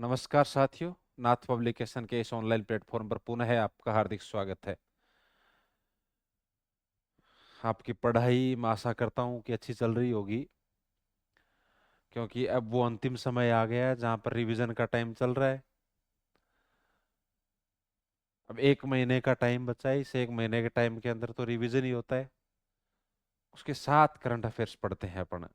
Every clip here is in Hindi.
नमस्कार साथियों, नाथ पब्लिकेशन के इस ऑनलाइन प्लेटफॉर्म पर पुनः आपका हार्दिक स्वागत है। आपकी पढ़ाई मैं आशा करता हूँ कि अच्छी चल रही होगी, क्योंकि अब वो अंतिम समय आ गया है जहाँ पर रिवीजन का टाइम चल रहा है। अब 1 महीने का टाइम बचा है। इस 1 महीने के टाइम के अंदर तो रिवीजन ही होता है। उसके साथ करंट अफेयर्स पढ़ते हैं अपन।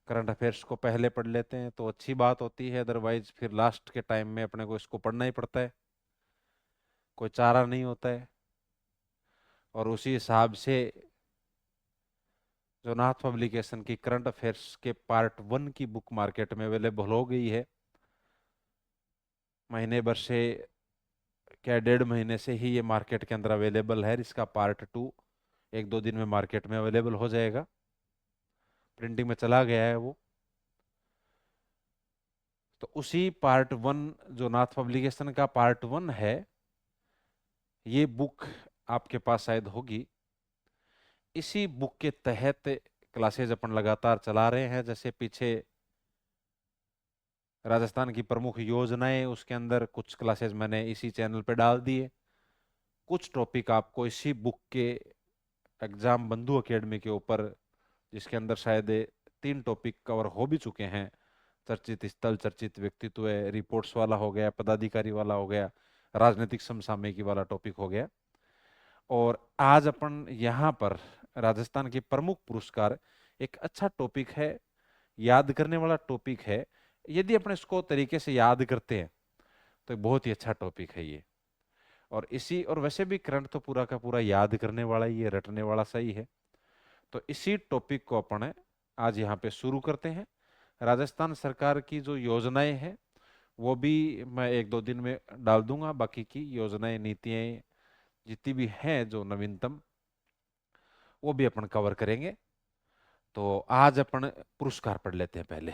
करंट अफेयर्स को पहले पढ़ लेते हैं तो अच्छी बात होती है, अदरवाइज फिर लास्ट के टाइम में अपने को इसको पढ़ना ही पड़ता है, कोई चारा नहीं होता है। और उसी हिसाब से जो नाथ पब्लिकेशन की करंट अफेयर्स के पार्ट 1 की बुक मार्केट में अवेलेबल हो गई है। महीने भर से, क्या 1.5 महीने से ही ये मार्केट के अंदर अवेलेबल है। इसका पार्ट 2 1-2 दिन में मार्केट में अवेलेबल हो जाएगा। प्रिंटिंग में चला गया है वो। तो उसी पार्ट 1, जो नाथ पब्लिकेशन का पार्ट 1 है, ये बुक आपके पास शायद होगी। इसी बुक के तहत क्लासेज अपन लगातार चला रहे हैं। जैसे पीछे राजस्थान की प्रमुख योजनाएं, उसके अंदर कुछ क्लासेस मैंने इसी चैनल पे डाल दिए। कुछ टॉपिक आपको इसी बुक के एग्जाम बंधु एकेडमी के ऊपर, जिसके अंदर शायद 3 टॉपिक कवर हो भी चुके हैं। चर्चित स्थल, चर्चित व्यक्तित्व, रिपोर्ट्स वाला हो गया, पदाधिकारी वाला हो गया, राजनीतिक समसामयिकी वाला टॉपिक हो गया। और आज अपन यहाँ पर राजस्थान के प्रमुख पुरस्कार, एक अच्छा टॉपिक है, याद करने वाला टॉपिक है। यदि अपन इसको तरीके से याद करते हैं तो बहुत ही अच्छा टॉपिक है ये। और वैसे भी करंट तो पूरा का पूरा याद करने वाला ही है, रटने वाला सही है। तो इसी टॉपिक को अपन आज यहाँ पे शुरू करते हैं। राजस्थान सरकार की जो योजनाएं हैं वो भी मैं 1-2 दिन में डाल दूंगा। बाकी की योजनाएं, नीतियां जितनी भी हैं जो नवीनतम, वो भी अपन कवर करेंगे। तो आज अपन पुरस्कार पढ़ लेते हैं पहले।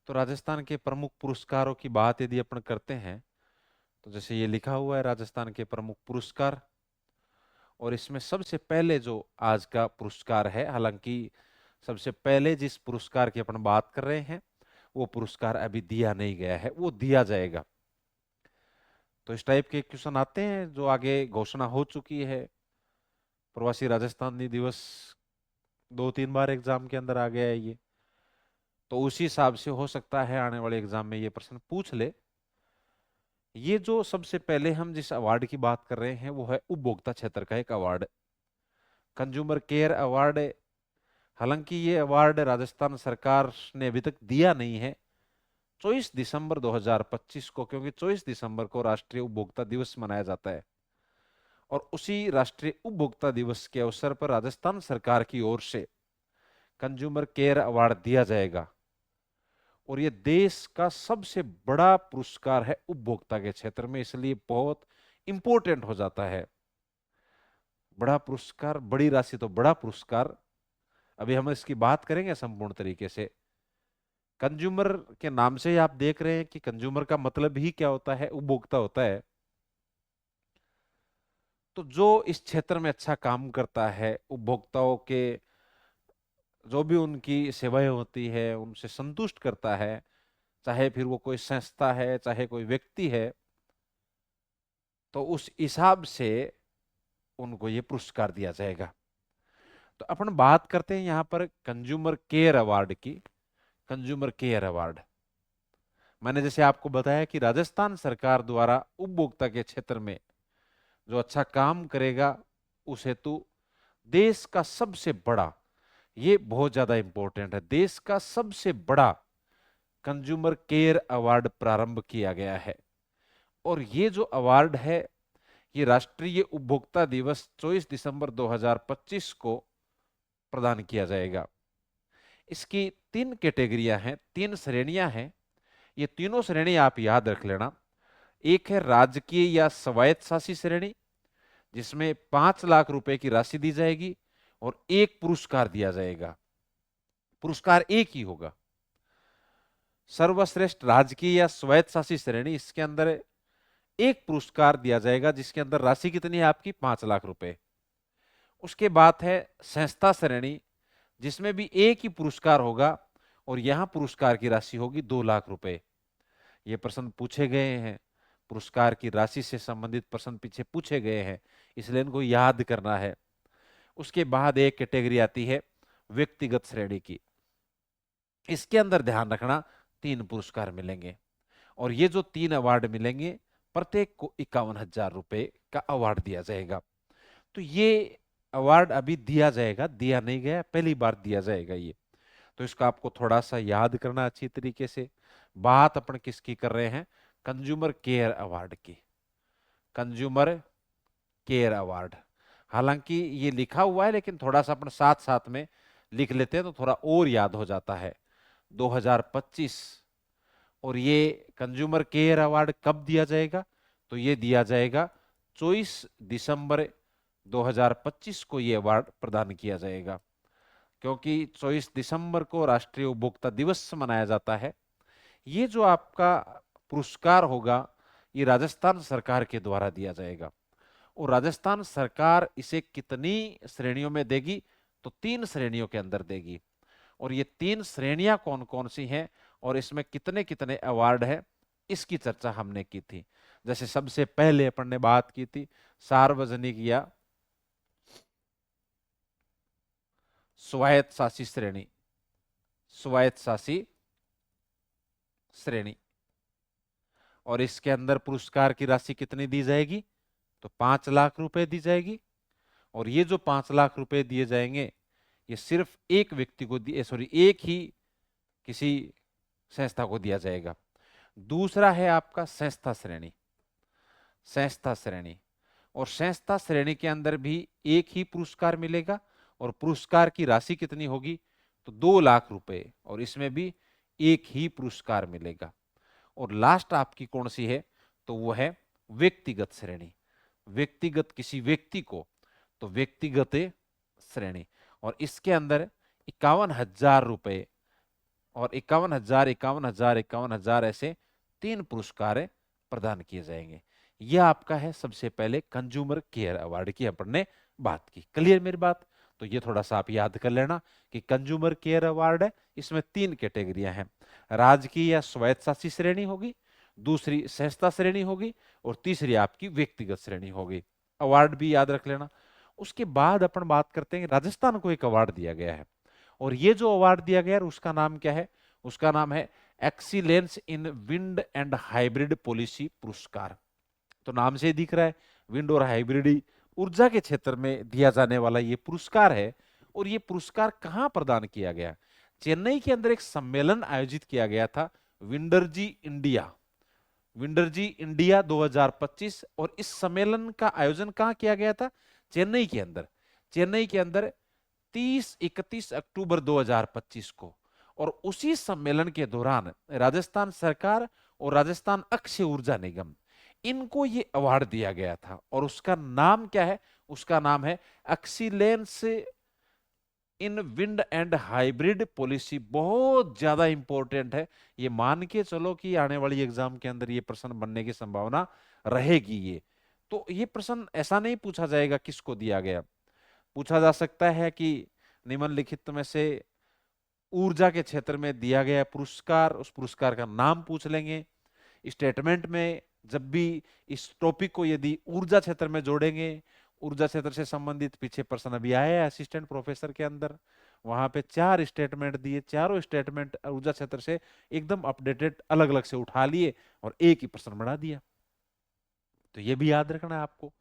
तो राजस्थान के प्रमुख पुरस्कारों की बात यदि अपन करते हैं तो जैसे ये लिखा हुआ है, राजस्थान के प्रमुख पुरस्कार। और इसमें सबसे पहले जो आज का पुरस्कार है, हालांकि सबसे पहले जिस पुरस्कार की अपन बात कर रहे हैं वो पुरस्कार अभी दिया नहीं गया है, वो दिया जाएगा। तो इस टाइप के क्वेश्चन आते हैं जो आगे घोषणा हो चुकी है। प्रवासी राजस्थानी दिवस 2-3 बार एग्जाम के अंदर आ गया है ये। तो उसी हिसाब से हो सकता है आने वाले एग्जाम में ये प्रश्न पूछ ले। ये जो सबसे पहले हम जिस अवार्ड की बात कर रहे हैं वो है उपभोक्ता क्षेत्र का एक अवार्ड, कंज्यूमर केयर अवार्ड। हालांकि ये अवार्ड राजस्थान सरकार ने अभी तक दिया नहीं है। 24 दिसंबर 2025 को, क्योंकि 24 दिसंबर को राष्ट्रीय उपभोक्ता दिवस मनाया जाता है, और उसी राष्ट्रीय उपभोक्ता दिवस के अवसर पर राजस्थान सरकार की ओर से कंज्यूमर केयर अवार्ड दिया जाएगा। और ये देश का सबसे बड़ा पुरस्कार है उपभोक्ता के क्षेत्र में, इसलिए बहुत इंपॉर्टेंट हो जाता है। बड़ा पुरस्कार, बड़ी राशि तो बड़ा पुरस्कार। अभी हम इसकी बात करेंगे संपूर्ण तरीके से। कंज्यूमर के नाम से ही आप देख रहे हैं कि कंज्यूमर का मतलब ही क्या होता है, उपभोक्ता होता है। तो जो इस क्षेत्र में अच्छा काम करता है, उपभोक्ताओं के जो भी उनकी सेवाएं होती है उनसे संतुष्ट करता है, चाहे फिर वो कोई संस्था है चाहे कोई व्यक्ति है, तो उस हिसाब से उनको ये पुरस्कार दिया जाएगा। तो अपन बात करते हैं यहाँ पर कंज्यूमर केयर अवार्ड की। कंज्यूमर केयर अवार्ड, मैंने जैसे आपको बताया कि राजस्थान सरकार द्वारा उपभोक्ता के क्षेत्र में जो अच्छा काम करेगा उस हेतु देश का सबसे बड़ा, ये बहुत ज्यादा इंपॉर्टेंट है, देश का सबसे बड़ा कंज्यूमर केयर अवार्ड प्रारंभ किया गया है। और ये जो अवार्ड है ये राष्ट्रीय उपभोक्ता दिवस 24 दिसंबर 2025 को प्रदान किया जाएगा। इसकी 3 कैटेगरियां हैं, 3 श्रेणियां हैं। ये तीनों श्रेणी आप याद रख लेना। एक है राजकीय या स्वायत्त शासी श्रेणी, जिसमें 5 लाख रुपए की राशि दी जाएगी और एक पुरस्कार दिया जाएगा। पुरस्कार एक ही होगा। सर्वश्रेष्ठ राजकीय या स्वायत्त शासी श्रेणी, इसके अंदर एक पुरस्कार दिया जाएगा जिसके अंदर राशि कितनी है आपकी, 5 लाख रुपए। उसके बाद है संस्था श्रेणी, जिसमें भी एक ही पुरस्कार होगा और यहां पुरस्कार की राशि होगी 2 लाख रुपए। ये प्रश्न पूछे गए हैं, पुरस्कार की राशि से संबंधित प्रश्न पीछे पूछे गए हैं, इसलिए इनको याद करना है। उसके बाद एक कैटेगरी आती है व्यक्तिगत श्रेणी की। इसके अंदर ध्यान रखना 3 पुरस्कार मिलेंगे, और ये जो 3 अवार्ड मिलेंगे, प्रत्येक को 51,000 रुपए का अवार्ड दिया जाएगा। तो ये अवार्ड अभी दिया जाएगा, दिया नहीं गया, पहली बार दिया जाएगा ये। तो इसका आपको थोड़ा सा याद करना अच्छी तरीके से। बात अपन किसकी कर रहे हैं? कंज्यूमर केयर अवार्ड की। कंज्यूमर केयर अवार्ड, हालांकि ये लिखा हुआ है लेकिन थोड़ा सा अपन साथ साथ में लिख लेते हैं तो थोड़ा और याद हो जाता है। 2025। और ये कंज्यूमर केयर अवार्ड कब दिया जाएगा? तो ये दिया जाएगा 24 दिसंबर 2025 को ये अवार्ड प्रदान किया जाएगा, क्योंकि 24 दिसंबर को राष्ट्रीय उपभोक्ता दिवस मनाया जाता है। ये जो आपका पुरस्कार होगा, ये राजस्थान सरकार के द्वारा दिया जाएगा। और राजस्थान सरकार इसे कितनी श्रेणियों में देगी? तो 3 श्रेणियों के अंदर देगी। और ये 3 श्रेणियां कौन कौन सी हैं और इसमें कितने कितने अवार्ड है, इसकी चर्चा हमने की थी। जैसे सबसे पहले अपन ने बात की थी सार्वजनिक या स्वायत्त शासी श्रेणी। स्वायत्त शासी श्रेणी, और इसके अंदर पुरस्कार की राशि कितनी दी जाएगी? तो 5 लाख रुपए दी जाएगी। और ये जो 5 लाख रुपए दिए जाएंगे, ये सिर्फ एक व्यक्ति को दिए, सॉरी, एक ही किसी संस्था को दिया जाएगा। दूसरा है आपका संस्था श्रेणी। संस्था श्रेणी, और संस्था श्रेणी के अंदर भी एक ही पुरस्कार मिलेगा, और पुरस्कार की राशि कितनी होगी? तो 2 लाख रुपए, और इसमें भी एक ही पुरस्कार मिलेगा। और लास्ट आपकी कौन सी है? तो वो है व्यक्तिगत श्रेणी। व्यक्तिगत किसी व्यक्ति को, तो व्यक्तिगत श्रेणी, और इसके अंदर 51,000 रुपए और 51,000, 51,000, 51,000 ऐसे 3 पुरस्कार प्रदान किए जाएंगे। यह आपका है सबसे पहले कंज्यूमर केयर अवार्ड की अपन ने बात की। क्लियर मेरी बात? तो ये थोड़ा सा आप याद कर लेना कि कंज्यूमर केयर अवार्ड है, इसमें 3 कैटेगरियां हैं। राजकीय या स्वायत्त शासी श्रेणी होगी, दूसरी संस्था श्रेणी होगी, और तीसरी आपकी व्यक्तिगत श्रेणी होगी। अवार्ड भी याद रख लेना। उसके बाद अपन बात करते हैं, राजस्थान को एक अवार्ड दिया गया है, और ये जो अवार्ड दिया गया है उसका नाम क्या है? उसका नाम है excellence in wind and hybrid policy पुरस्कार। तो नाम से ही दिख रहा है, विंड और हाइब्रिड ऊर्जा के क्षेत्र में दिया जाने वाला ये पुरस्कार है। और ये पुरस्कार कहां प्रदान किया गया? चेन्नई के अंदर एक सम्मेलन आयोजित किया गया था, विंडरजी इंडिया। विंडरजी इंडिया 2025। और इस सम्मेलन का आयोजन कहां किया गया था? चेन्नई के अंदर। चेन्नई के अंदर 30-31 अक्टूबर 2025 को। और उसी सम्मेलन के दौरान राजस्थान सरकार और राजस्थान अक्षय ऊर्जा निगम, इनको ये अवार्ड दिया गया था। और उसका नाम क्या है? उसका नाम है excellence in wind and hybrid policy. बहुत ज्यादा इंपॉर्टेंट है, ये मान के चलो कि आने वाली एग्जाम के अंदर ये प्रश्न बनने की संभावना रहेगी। ये तो ये प्रश्न ऐसा नहीं पूछा जाएगा किसको दिया गया, पूछा जा सकता है कि निम्नलिखित में से ऊर्जा के क्षेत्र में दिया गया पुरस्कार, उस पुरस्कार का नाम पूछ लेंगे। स्टेटमेंट में जब भी इस टॉपिक को यदि ऊर्जा क्षेत्र में जोड़ेंगे, ऊर्जा क्षेत्र से संबंधित पीछे प्रश्न अभी आया है असिस्टेंट प्रोफेसर के अंदर, वहां पे 4 स्टेटमेंट दिए, चारों स्टेटमेंट ऊर्जा क्षेत्र से एकदम अपडेटेड अलग अलग से उठा लिए और एक ही प्रश्न बना दिया। तो ये भी याद रखना है आपको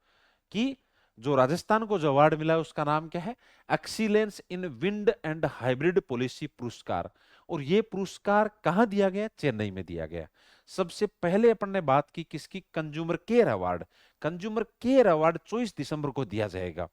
कि जो राजस्थान को जो अवार्ड मिला है उसका नाम क्या है? Excellence in wind and hybrid policy पुरस्कार। और ये पुरस्कार कहां दिया गया? चेन्नई में दिया गया। सबसे पहले अपन ने बात की किसकी? Consumer care award. Consumer care award 24 दिसंबर को दिया जाएगा।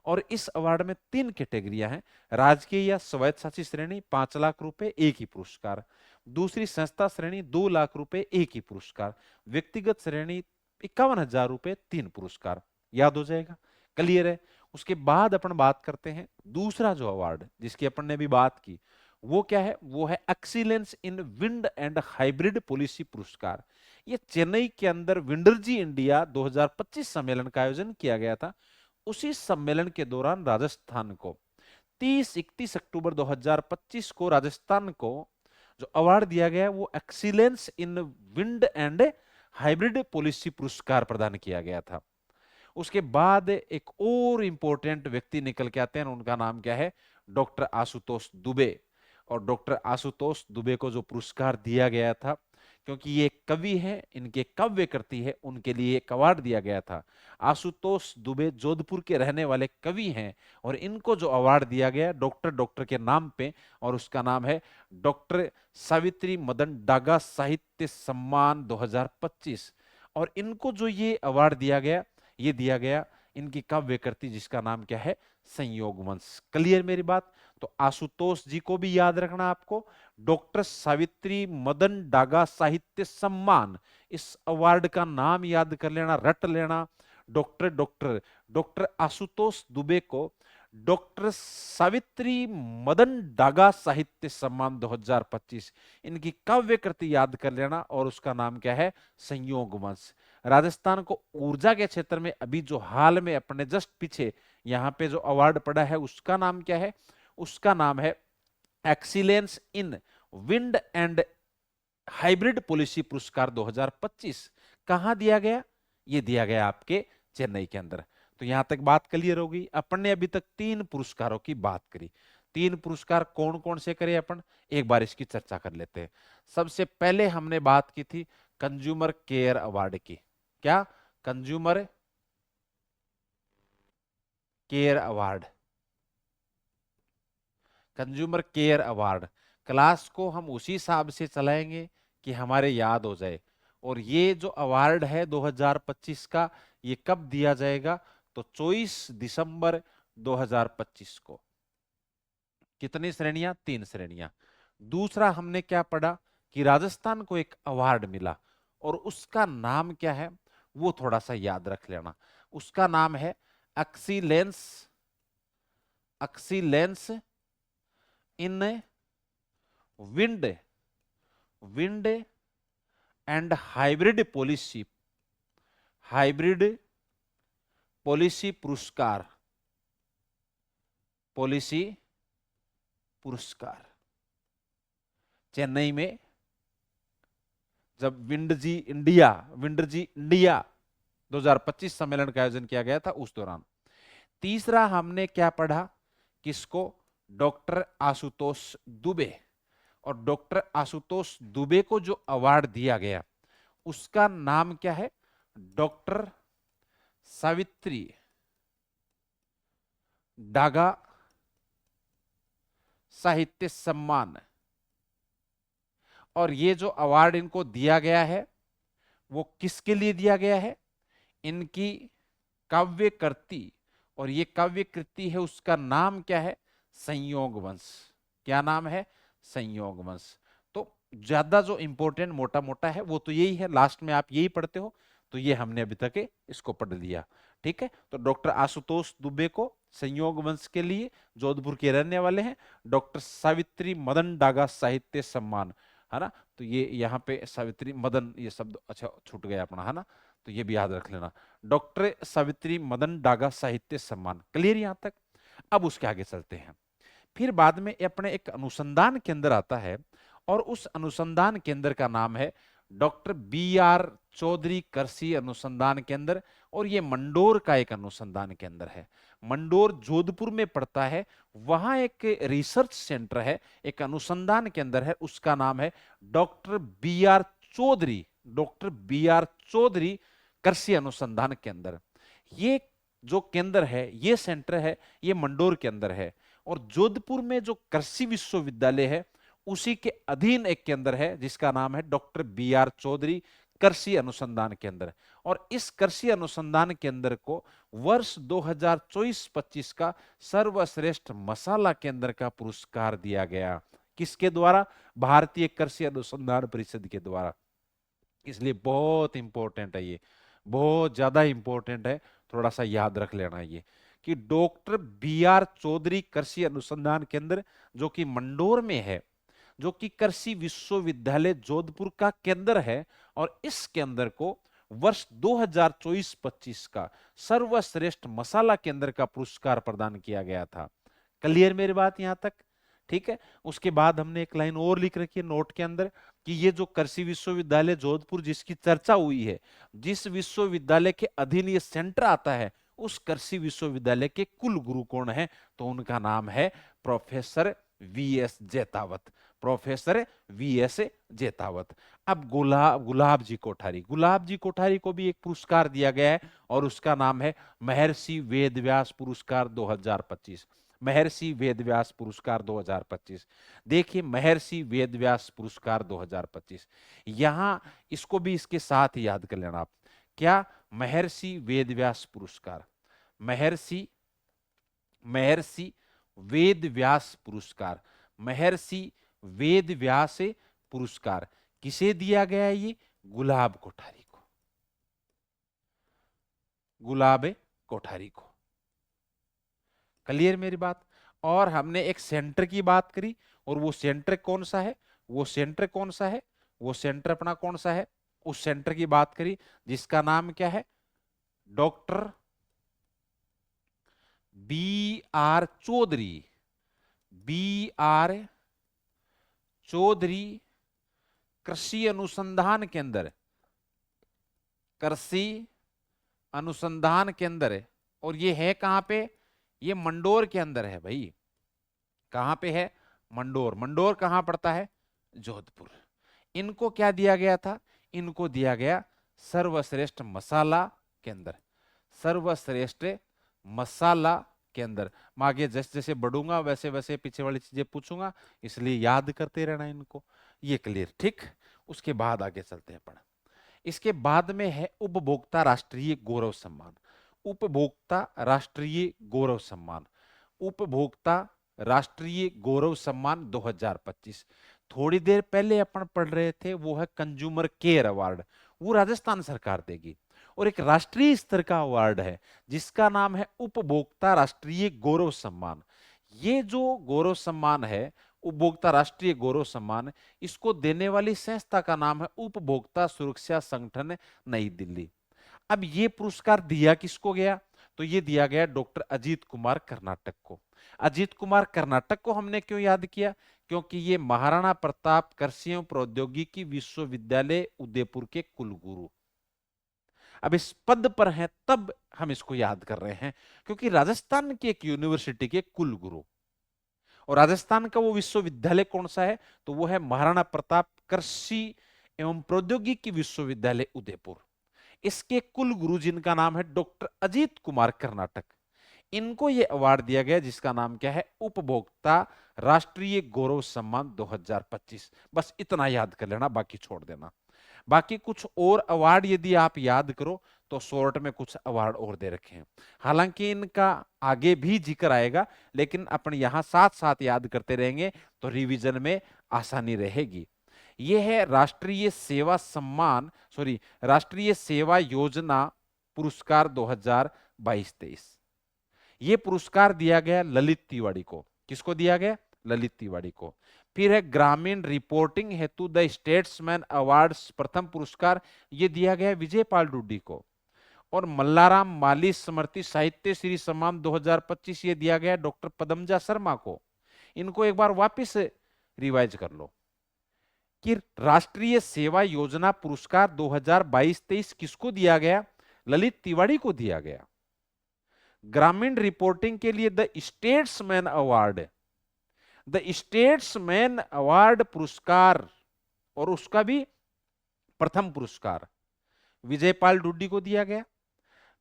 और इस अवार्ड में 3 कैटेगरियां हैं। राजकीय या स्वायत्त शासी श्रेणी 5 लाख रुपए, एक ही पुरस्कार। दूसरी संस्था श्रेणी 2 लाख रुपए, एक ही पुरस्कार। व्यक्तिगत श्रेणी 51,000 रुपए, 3 पुरस्कार। याद हो जाएगा? क्लियर है? उसके बाद अपन बात करते हैं दूसरा जो अवार्ड जिसकी अपन ने भी बात की, वो क्या है? वो है excellence in wind and hybrid policy पुरस्कार। ये चेन्नई के अंदर विंडरजी इंडिया 2025 सम्मेलन का आयोजन किया गया था। उसी सम्मेलन के दौरान राजस्थान को 30-31 अक्टूबर 2025 को राजस्थान को जो अवार्ड दिया गया वो excellence in wind and hybrid policy पुरस्कार प्रदान किया गया था। उसके बाद एक और इंपॉर्टेंट व्यक्ति निकल के आते हैं, उनका नाम क्या है? डॉक्टर आशुतोष दुबे। और डॉक्टर आशुतोष दुबे को जो पुरस्कार दिया गया था, क्योंकि ये कवि है, इनके काव्य कृति है, उनके लिए एक अवार्ड दिया गया था। आशुतोष दुबे जोधपुर के रहने वाले कवि हैं और इनको जो अवार्ड दिया गया डॉक्टर डॉक्टर के नाम पे, और उसका नाम है डॉक्टर सावित्री मदन डागा साहित्य सम्मान 2025। और इनको जो ये अवार्ड दिया गया, ये दिया गया इनकी काव्य कृति जिसका नाम क्या है? संयोग वंश। क्लियर मेरी बात? तो आशुतोष जी को भी याद रखना आपको, डॉक्टर सावित्री मदन डागा साहित्य सम्मान, इस अवार्ड का नाम याद कर लेना, रट लेना। Doctor doctor doctor Ashutosh Dubey को डॉक्टर सावित्री मदन डागा साहित्य सम्मान 2025, इनकी काव्य कृति याद कर लेना, और उसका नाम क्या है? संयोग वंश। राजस्थान को ऊर्जा के क्षेत्र में अभी जो हाल में अपने जस्ट पीछे यहां पे जो अवार्ड पड़ा है उसका नाम क्या है? उसका नाम है excellence in wind and hybrid policy पुरस्कार 2025। कहां दिया गया? ये दिया गया आपके चेन्नई के अंदर। तो यहां तक बात क्लियर होगी। अपन ने अभी तक 3 पुरस्कारों की बात करी। 3 पुरस्कार कौन कौन से करे अपन, एक बार इसकी चर्चा कर लेते हैं। सबसे पहले हमने बात की थी कंज्यूमर केयर अवार्ड की। क्या? Consumer care award. Consumer care award class को हम उसी हिसाब से चलाएंगे कि हमारे याद हो जाए। और ये जो अवार्ड है 2025 का, ये कब दिया जाएगा? तो 24 दिसंबर 2025 को। कितनी श्रेणियां? 3 श्रेणियां। दूसरा हमने क्या पढ़ा कि राजस्थान को एक अवार्ड मिला, और उसका नाम क्या है वो थोड़ा सा याद रख लेना। उसका नाम है excellence, excellence in wind, wind and hybrid policy, hybrid policy पुरस्कार, पॉलिसी पुरस्कार। चेन्नई में जब विंडजी इंडिया 2025 सम्मेलन का आयोजन किया गया था उस दौरान। तीसरा हमने क्या पढ़ा? किसको? डॉक्टर आशुतोष दुबे। और डॉक्टर आशुतोष दुबे को जो अवार्ड दिया गया उसका नाम क्या है? डॉक्टर सावित्री डागा साहित्य सम्मान। और ये जो अवार्ड इनको दिया गया है वो किसके लिए दिया गया है? इनकी काव्य कृति, और ये काव्य कृति है उसका नाम क्या है? संयोग वंश। क्या नाम है? संयोग वंश। तो ज्यादा जो इंपॉर्टेंट मोटा मोटा है वो तो यही है, लास्ट में आप यही पढ़ते हो, तो ये हमने अभी तक इसको पढ़ लिया। ठीक है, तो डॉक्टर आशुतोष दुबे को संयोग वंश के लिए, जोधपुर के रहने वाले हैं। डॉक्टर सावित्री मदन डागा साहित्य सम्मान, है ना? तो ये यहाँ पे सावित्री मदन ये शब्द अच्छा छूट गया अपना, है ना? तो ये भी याद रख लेना, डॉक्टर सावित्री मदन डागा साहित्य सम्मान। क्लियर यहां तक? अब उसके आगे चलते हैं। फिर बाद में अपने एक अनुसंधान केंद्र आता है, और उस अनुसंधान केंद्र का नाम है डॉक्टर B.R. चौधरी कृषि अनुसंधान केंद्र। और ये मंडोर का एक अनुसंधान केंद्र है, मंडोर जोधपुर में पड़ता है। वहां एक रिसर्च सेंटर है, एक अनुसंधान केंद्र है, उसका नाम है doctor B.R. Chaudhary, doctor B.R. Chaudhary कृषि अनुसंधान केंद्र। ये जो केंद्र है, ये सेंटर है, ये मंडोर के अंदर है। और जोधपुर में जो कृषि विश्वविद्यालय है उसी के अधीन एक केंद्र है जिसका नाम है डॉक्टर B.R. चौधरी कृषि अनुसंधान केंद्र। और इस कृषि अनुसंधान केंद्र को वर्ष 2024-25 का सर्वश्रेष्ठ मसाला केंद्र का पुरस्कार दिया गया। किसके द्वारा? भारतीय कृषि अनुसंधान परिषद के द्वारा। इसलिए बहुत इंपॉर्टेंट है ये, बहुत ज्यादा इंपॉर्टेंट है, थोड़ा सा याद रख लेना ये कि डॉक्टर B.R. चौधरी कृषि अनुसंधान केंद्र जो कि मंडोर में है, जो कि कृषि विश्वविद्यालय जोधपुर का केंद्र है, और इस केंद्र को वर्ष 2024-25 का सर्वश्रेष्ठ मसाला केंद्र का पुरस्कार प्रदान किया गया था। क्लियर मेरी बात यहां तक? ठीक है। उसके बाद हमने एक लाइन और लिख रखी है नोट के अंदर कि ये जो कृषि विश्वविद्यालय जोधपुर जिसकी चर्चा हुई है, जिस विश्वविद्यालय के अधीन ये सेंटर आता है, उस कृषि विश्वविद्यालय के कुल गुरु कौन है? तो उनका नाम है professor VS Jaitawat. Professor VS Jaitawat. अब गुलाब जी कोठारी, गुलाब जी कोठारी को भी एक पुरस्कार दिया गया है और उसका नाम है महर्षि वेदव्यास पुरस्कार 2025। महर्षि वेदव्यास पुरस्कार 2025। देखिए, महर्षि वेदव्यास पुरस्कार 2025, यहां इसको भी इसके साथ ही याद कर लेना आप। क्या? महर्षि वेदव्यास पुरस्कार। महर्षि महर्षि वेदव्यास पुरस्कार। महर्षि वेदव्यास पुरस्कार किसे दिया गया है? ये गुलाब कोठारी को। गुलाब कोठारी को। क्लियर मेरी बात? और हमने एक सेंटर की बात करी, और वो सेंटर कौन सा है? वो सेंटर कौन सा है? वो सेंटर अपना कौन सा है? उस सेंटर की बात करी जिसका नाम क्या है? Doctor B R Chaudhary. B R Chaudhary कृषि अनुसंधान केंद्र। कृषि अनुसंधान केंद्र है। और ये है कहां पे? ये मंडोर के अंदर है भाई। कहां पे है? मंडोर। मंडोर कहां पड़ता है? जोधपुर। इनको क्या दिया गया था? इनको दिया गया सर्वश्रेष्ठ मसाला केंद्र। सर्वश्रेष्ठ मसाला केंद्र। मैं आगे जैसे जैसे बढ़ूंगा वैसे वैसे पीछे वाली चीजें पूछूंगा, इसलिए याद करते रहना इनको। ये क्लियर? ठीक। उसके बाद आगे चलते हैं पढ़। इसके बाद में है उपभोक्ता राष्ट्रीय गौरव सम्मान। उपभोक्ता राष्ट्रीय गौरव सम्मान। उपभोक्ता राष्ट्रीय गौरव सम्मान 2025। थोड़ी देर पहले अपन पढ़ रहे थे, वो है कंज्यूमर केयर अवार्ड, वो राजस्थान सरकार देगी। और एक राष्ट्रीय स्तर का अवार्ड है जिसका नाम है उपभोक्ता राष्ट्रीय गौरव सम्मान। ये जो गौरव सम्मान है, उपभोक्ता राष्ट्रीय गौरव सम्मान, इसको देने वाली संस्था का नाम है उपभोक्ता सुरक्षा संगठन नई दिल्ली। अब ये पुरस्कार दिया किसको गया? तो ये दिया गया डॉक्टर अजीत कुमार कर्नाटक को। अजीत कुमार कर्नाटक को हमने क्यों याद किया? क्योंकि ये महाराणा प्रताप कृषि एवं प्रौद्योगिकी विश्वविद्यालय उदयपुर के कुलगुरु अब इस पद पर हैं, तब हम इसको याद कर रहे हैं, क्योंकि राजस्थान की एक यूनिवर्सिटी के कुलगुरु। और राजस्थान का वो विश्वविद्यालय कौन सा है? तो वो है महाराणा प्रताप कृषि एवं प्रौद्योगिकी विश्वविद्यालय उदयपुर। इसके कुलगुरु जिनका नाम है डॉक्टर अजीत कुमार कर्नाटक, इनको यह अवार्ड दिया गया जिसका नाम क्या है? उपभोक्ता राष्ट्रीय गौरव सम्मान 2025। बस इतना याद कर लेना, बाकी छोड़ देना। बाकी कुछ और अवार्ड यदि आप याद करो तो शॉर्ट में कुछ अवार्ड और दे रखे हैं, हालांकि इनका आगे भी जिक्र आएगा, लेकिन अपन यहां साथ साथ याद करते रहेंगे तो रिवीजन में आसानी रहेगी। यह है राष्ट्रीय सेवा सम्मान, सॉरी, राष्ट्रीय सेवा योजना पुरस्कार 2022-23। ये पुरस्कार दिया गया ललित तिवारी को। किसको दिया गया? ललित तिवारी को। फिर है ग्रामीण रिपोर्टिंग हेतु द स्टेट्समैन अवार्ड्स प्रथम पुरस्कार, ये दिया गया विजयपाल डुड्डी को। और मल्लाराम माली स्मृति साहित्य श्री सम्मान 2025 ये दिया गया डॉक्टर पदमजा शर्मा को। इनको एक बार वापस रिवाइज कर लो कि राष्ट्रीय सेवा योजना पुरस्कार 2022-23 किसको दिया गया? ललित तिवारी को दिया गया। ग्रामीण रिपोर्टिंग के लिए the statesman award, the statesman award पुरस्कार, और उसका भी प्रथम पुरस्कार विजयपाल डुड्डी को दिया गया।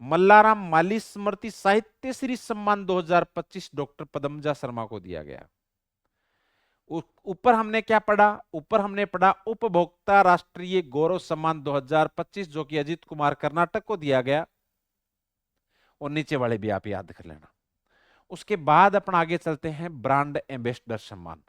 मल्लाराम माली स्मृति साहित्य श्री सम्मान 2025 डॉक्टर पदमजा शर्मा को दिया गया। ऊपर हमने क्या पढ़ा? ऊपर हमने पढ़ा उपभोक्ता राष्ट्रीय गौरव सम्मान 2025 जो कि अजीत कुमार कर्नाटक को दिया गया, और नीचे वाले भी आप याद कर लेना। उसके बाद अपन आगे चलते हैं ब्रांड एम्बेसडर सम्मान।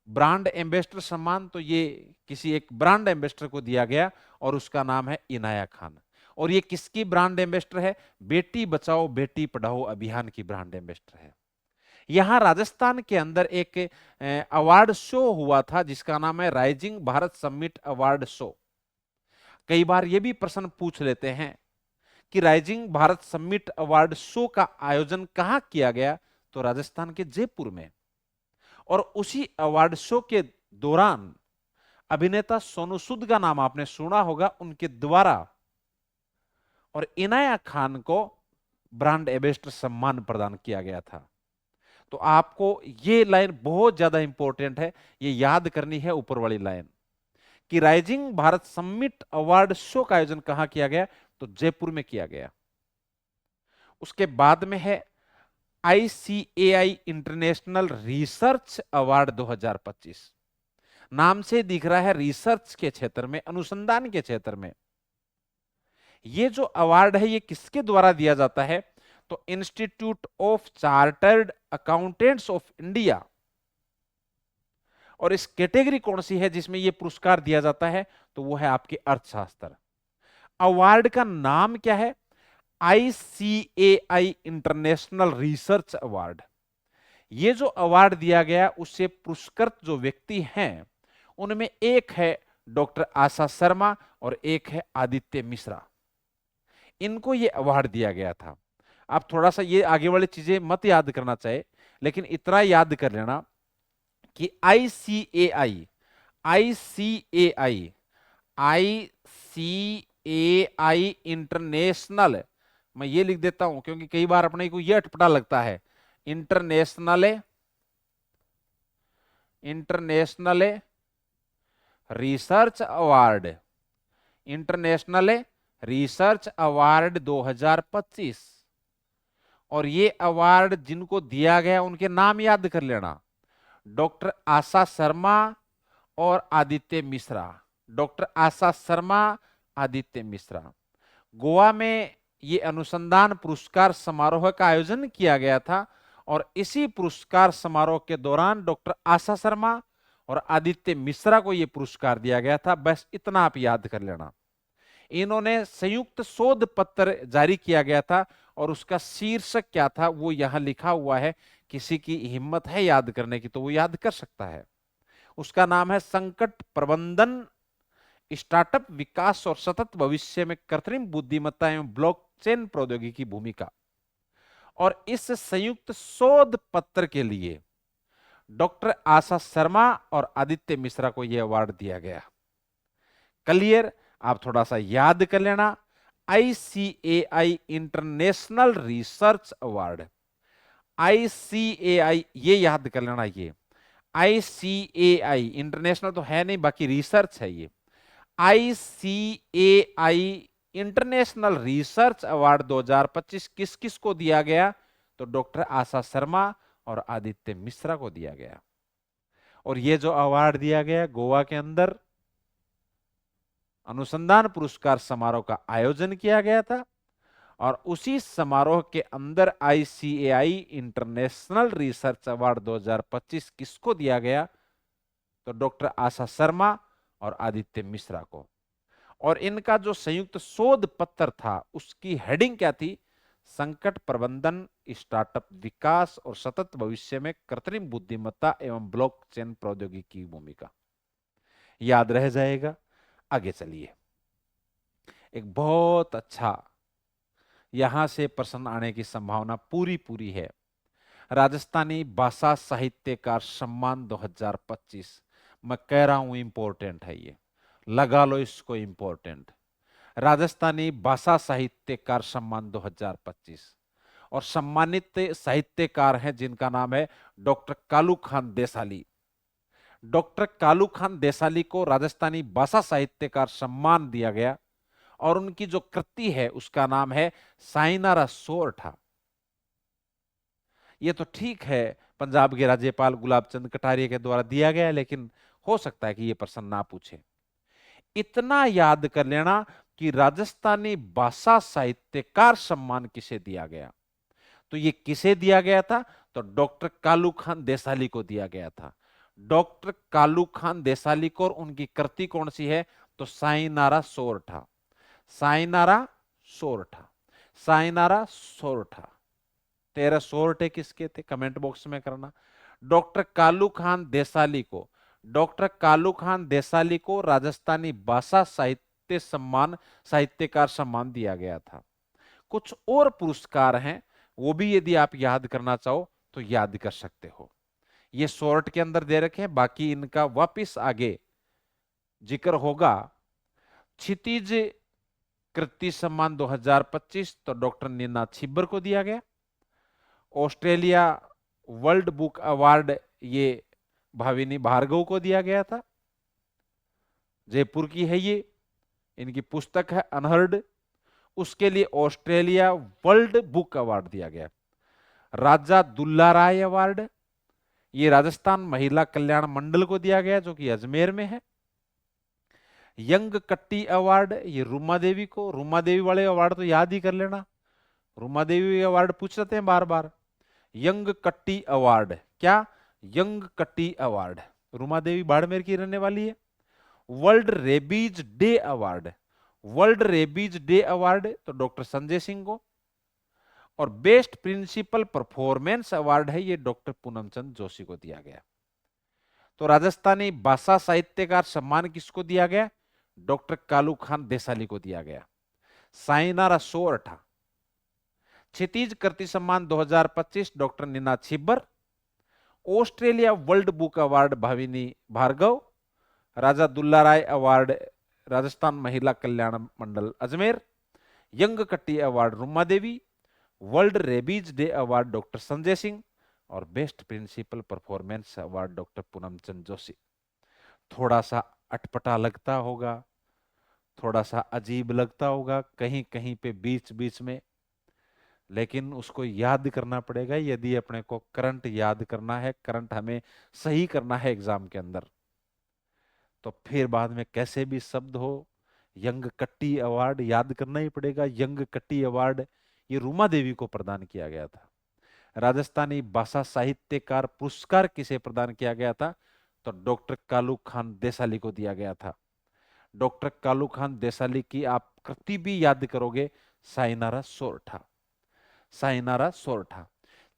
ब्रांड एम्बेसडर सम्मान तो ये किसी एक ब्रांड एम्बेसडर को दिया गया और उसका नाम है इनाया खान। और ये किसकी ब्रांड एम्बेसडर है? बेटी बचाओ बेटी पढ़ाओ अभियान की ब्रांड एम्बेसडर है। यहां राजस्थान के अंदर एक अवार्ड शो हुआ था जिसका नाम है rising Bharat summit award show. कई बार ये भी प्रश्न पूछ लेते हैं कि rising Bharat summit award show का आयोजन कहां किया गया? तो राजस्थान के जयपुर में। और उसी अवार्ड शो के दौरान अभिनेता सोनू सूद का नाम आपने सुना होगा, उनके द्वारा और इनाया खान को ब्रांड एम्बेसडर सम्मान प्रदान किया गया था। तो आपको ये लाइन बहुत ज्यादा इंपॉर्टेंट है, ये याद करनी है ऊपर वाली लाइन कि rising Bharat summit award show का आयोजन कहां किया गया, तो जयपुर में किया गया। उसके बाद में है आईसीएआई इंटरनेशनल रिसर्च अवार्ड 2025। नाम से दिख रहा है रिसर्च के क्षेत्र में, अनुसंधान के क्षेत्र में। ये जो अवार्ड है ये किसके द्वारा दिया जाता है, तो institute of chartered accountants of India. और इस कैटेगरी कौन सी है जिसमें यह पुरस्कार दिया जाता है, तो वो है आपके अर्थशास्त्र। अवार्ड का नाम क्या है, आईसीएआई इंटरनेशनल रिसर्च अवार्ड। ये जो अवार्ड दिया गया उससे पुरस्कृत जो व्यक्ति हैं उनमें एक है डॉक्टर आशा शर्मा और एक है आदित्य मिश्रा। इनको ये अवार्ड दिया गया था। आप थोड़ा सा ये आगे वाली चीजें मत याद करना चाहे, लेकिन इतना याद कर लेना कि आईसीएआई आईसीएआई आईसीएआई इंटरनेशनल, मैं ये लिख देता हूं क्योंकि कई बार अपने को ये अटपटा लगता है, international research award, international research award 2025। और ये अवार्ड जिनको दिया गया उनके नाम याद कर लेना, डॉक्टर आशा शर्मा और आदित्य मिश्रा। डॉक्टर आशा शर्मा, आदित्य मिश्रा। गोवा में ये अनुसंधान पुरस्कार समारोह का आयोजन किया गया था और इसी पुरस्कार समारोह के दौरान डॉक्टर आशा शर्मा और आदित्य मिश्रा को यह पुरस्कार दिया गया था। बस इतना आप याद कर लेना। इन्होंने संयुक्त शोध पत्र जारी किया गया था और उसका शीर्षक क्या था वो यहां लिखा हुआ है। किसी की हिम्मत है याद करने की तो वो याद कर सकता है। उसका नाम है संकट प्रबंधन, स्टार्टअप विकास और सतत भविष्य में कृत्रिम बुद्धिमत्ता एवं ब्लॉकचेन प्रौद्योगिकी की भूमिका। और इस संयुक्त शोध पत्र के लिए डॉक्टर आशा शर्मा और आदित्य मिश्रा को यह अवार्ड दिया गया। क्लियर? आप थोड़ा सा याद कर लेना, ICAI international research award, ICAI ये याद कर लेना। ये आईसीएआई इंटरनेशनल तो है नहीं, बाकी रिसर्च है ये। आईसीएआई इंटरनेशनल रिसर्च अवार्ड 2025 किस किस को दिया गया, तो डॉक्टर आशा शर्मा और आदित्य मिश्रा को दिया गया। और ये जो अवार्ड दिया गया गोवा के अंदर अनुसंधान पुरस्कार समारोह का आयोजन किया गया था और उसी समारोह के अंदर आईसीएआई इंटरनेशनल रिसर्च अवार्ड 2025 किसको दिया गया, तो डॉक्टर आशा शर्मा और आदित्य मिश्रा को। और इनका जो संयुक्त शोध पत्र था उसकी हेडिंग क्या थी, संकट प्रबंधन, स्टार्टअप विकास और सतत भविष्य में कृत्रिम बुद्धिमत्ता एवं ब्लॉकचेन प्रौद्योगिकी की भूमिका। याद रह जाएगा। आगे चलिए, एक बहुत अच्छा यहां से प्रश्न आने की संभावना पूरी पूरी है। राजस्थानी भाषा साहित्यकार सम्मान 2025, मैं कह रहा हूं इंपॉर्टेंट है, ये लगा लो इसको इंपॉर्टेंट। राजस्थानी भाषा साहित्यकार सम्मान 2025 और सम्मानित साहित्यकार हैं जिनका नाम है डॉक्टर कालू खान देसाली। डॉक्टर कालू खान देसाली को राजस्थानी भाषा साहित्यकार सम्मान दिया गया और उनकी जो कृति है उसका नाम है साइनारा सोरठा। ये तो ठीक है पंजाब के राज्यपाल गुलाब चंद कटारिया के द्वारा दिया गया, लेकिन हो सकता है कि ये प्रश्न ना पूछे। इतना याद कर लेना कि राजस्थानी भाषा साहित्यकार सम्मान किसे दिया गया, तो ये किसे दिया गया था, तो डॉक्टर कालू खान देसाली को दिया गया था। डॉक्टर कालू खान देसाली को, और उनकी कृति कौन सी है, तो साइनारा सोरठा। साइनारा सोरठा, साइनारा सोरठा। 13 सोरठे किसके थे, कमेंट बॉक्स में करना। डॉक्टर कालू खान देसाली को, डॉक्टर कालू खान देसाली को राजस्थानी भाषा साहित्य सम्मान, साहित्यकार सम्मान दिया गया था। कुछ और पुरस्कार हैं, वो भी यदि आप याद करना चाहो तो याद कर सकते हो। ये शॉर्ट के अंदर दे रखे हैं, बाकी इनका वापिस आगे जिक्र होगा। क्षितिज कृति सम्मान 2025 तो डॉक्टर नीना छिब्बर को दिया गया। ऑस्ट्रेलिया वर्ल्ड बुक अवार्ड ये भाविनी भार्गव को दिया गया था, जयपुर की है ये, इनकी पुस्तक है अनहर्ड, उसके लिए ऑस्ट्रेलिया वर्ल्ड बुक अवार्ड दिया गया। राजा दुल्ला राय अवार्ड ये राजस्थान महिला कल्याण मंडल को दिया गया, जो कि अजमेर में है। यंग कट्टी अवार्ड ये रूमा देवी को, रूमा देवी वाले अवार्ड तो याद ही कर लेना, रूमा देवी अवार्ड पूछ रहे हैं बार बार। यंग कट्टी अवार्ड, क्या यंग कट्टी अवार्ड, रूमा देवी बाड़मेर की रहने वाली है। World rabies day award, world rabies day award तो डॉक्टर संजय सिंह को। और बेस्ट प्रिंसिपल परफॉर्मेंस अवार्ड है ये डॉक्टर पूनम चंद जोशी को दिया गया। तो राजस्थानी भाषा साहित्यकार सम्मान किसको दिया गया? डॉक्टर कालू खान देसाली को दिया गया। साइनारा सोरठा। क्षितिज Kriti Samman 2025 doctor Neena Chhibber. Australia world book award Bhavini Bhargav. Raja Dulla Rai award Rajasthan Mahila Kalyan Mandal Ajmer. Young कट्टी award Ruma Devi. World rabies day award doctor Sanjay Singh. और best principal performance award doctor Poonam Chand Joshi. थोड़ा सा अटपटा लगता होगा, थोड़ा सा अजीब लगता होगा कहीं कहीं पे बीच बीच में, लेकिन उसको याद करना पड़ेगा यदि अपने को करंट याद करना है, करंट हमें सही करना है एग्जाम के अंदर। तो फिर बाद में कैसे भी शब्द हो, यंग कट्टी अवार्ड याद करना ही पड़ेगा। यंग कट्टी अवार्ड ये रूमा देवी को प्रदान किया गया था। राजस्थानी भाषा साहित्यकार पुरस्कार किसे प्रदान किया गया था? तो डॉक्टर कालू खान देसाली को दिया गया था। डॉक्टर कालू खान देसाली की आप कृति भी याद करोगे, साइनारा सोरठा, साइनारा सोरठा।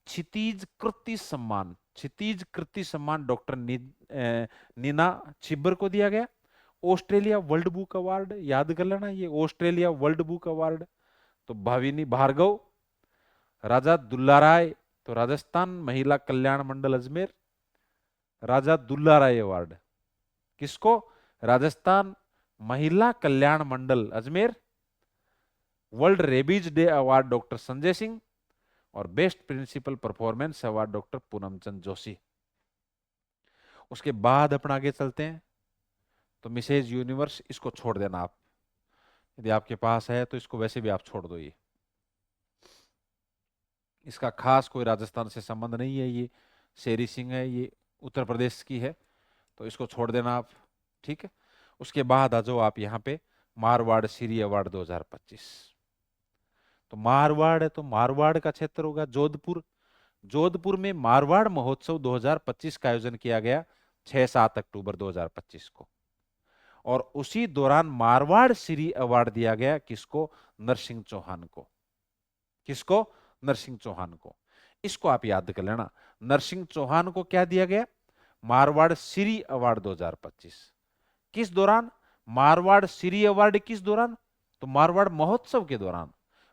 क्षितिज कृति सम्मान, क्षितिज कृति सम्मान डॉक्टर नीना छिब्बर को दिया गया। ऑस्ट्रेलिया वर्ल्ड बुक अवार्ड याद कर लेना, ये ऑस्ट्रेलिया वर्ल्ड बुक अवार्ड तो भाविनी भार्गव। राजा दुल्ला राय तो राजस्थान महिला कल्याण मंडल अजमेर। राजा दुल्ला राय अवार्ड किसको? Rajasthan Mahila Kalyan Mandal Ajmer. World rabies day award doctor Sanjay Singh. और best principal performance award doctor Poonam Chand Joshi. उसके बाद अपन आगे चलते हैं। तो मिसेज यूनिवर्स इसको छोड़ देना आप, यदि आपके पास है तो इसको वैसे भी आप छोड़ दो। ये इसका खास कोई राजस्थान से संबंध नहीं है, ये शेरी सिंह है, ये उत्तर प्रदेश की है, तो इसको छोड़ देना आप, ठीक है। उसके बाद आ जाओ आप यहाँ पे मारवाड़ श्री अवार्ड 2025। तो मारवाड़ है तो मारवाड़ का क्षेत्र होगा जोधपुर। जोधपुर में मारवाड़ महोत्सव 2025 का आयोजन किया गया 6-7 अक्टूबर 2025 को। और उसी दौरान मारवाड़ श्री अवार्ड दिया गया किसको? नरसिंह चौहान को। किसको? नरसिंह चौहान को। इसको आप याद कर लेना, नरसिंह चौहान को क्या दिया गया? मारवाड़ श्री अवार्ड 2025। किस दौरान? मारवाड़ श्री अवार्ड किस दौरान? तो मारवाड़ महोत्सव के दौरान।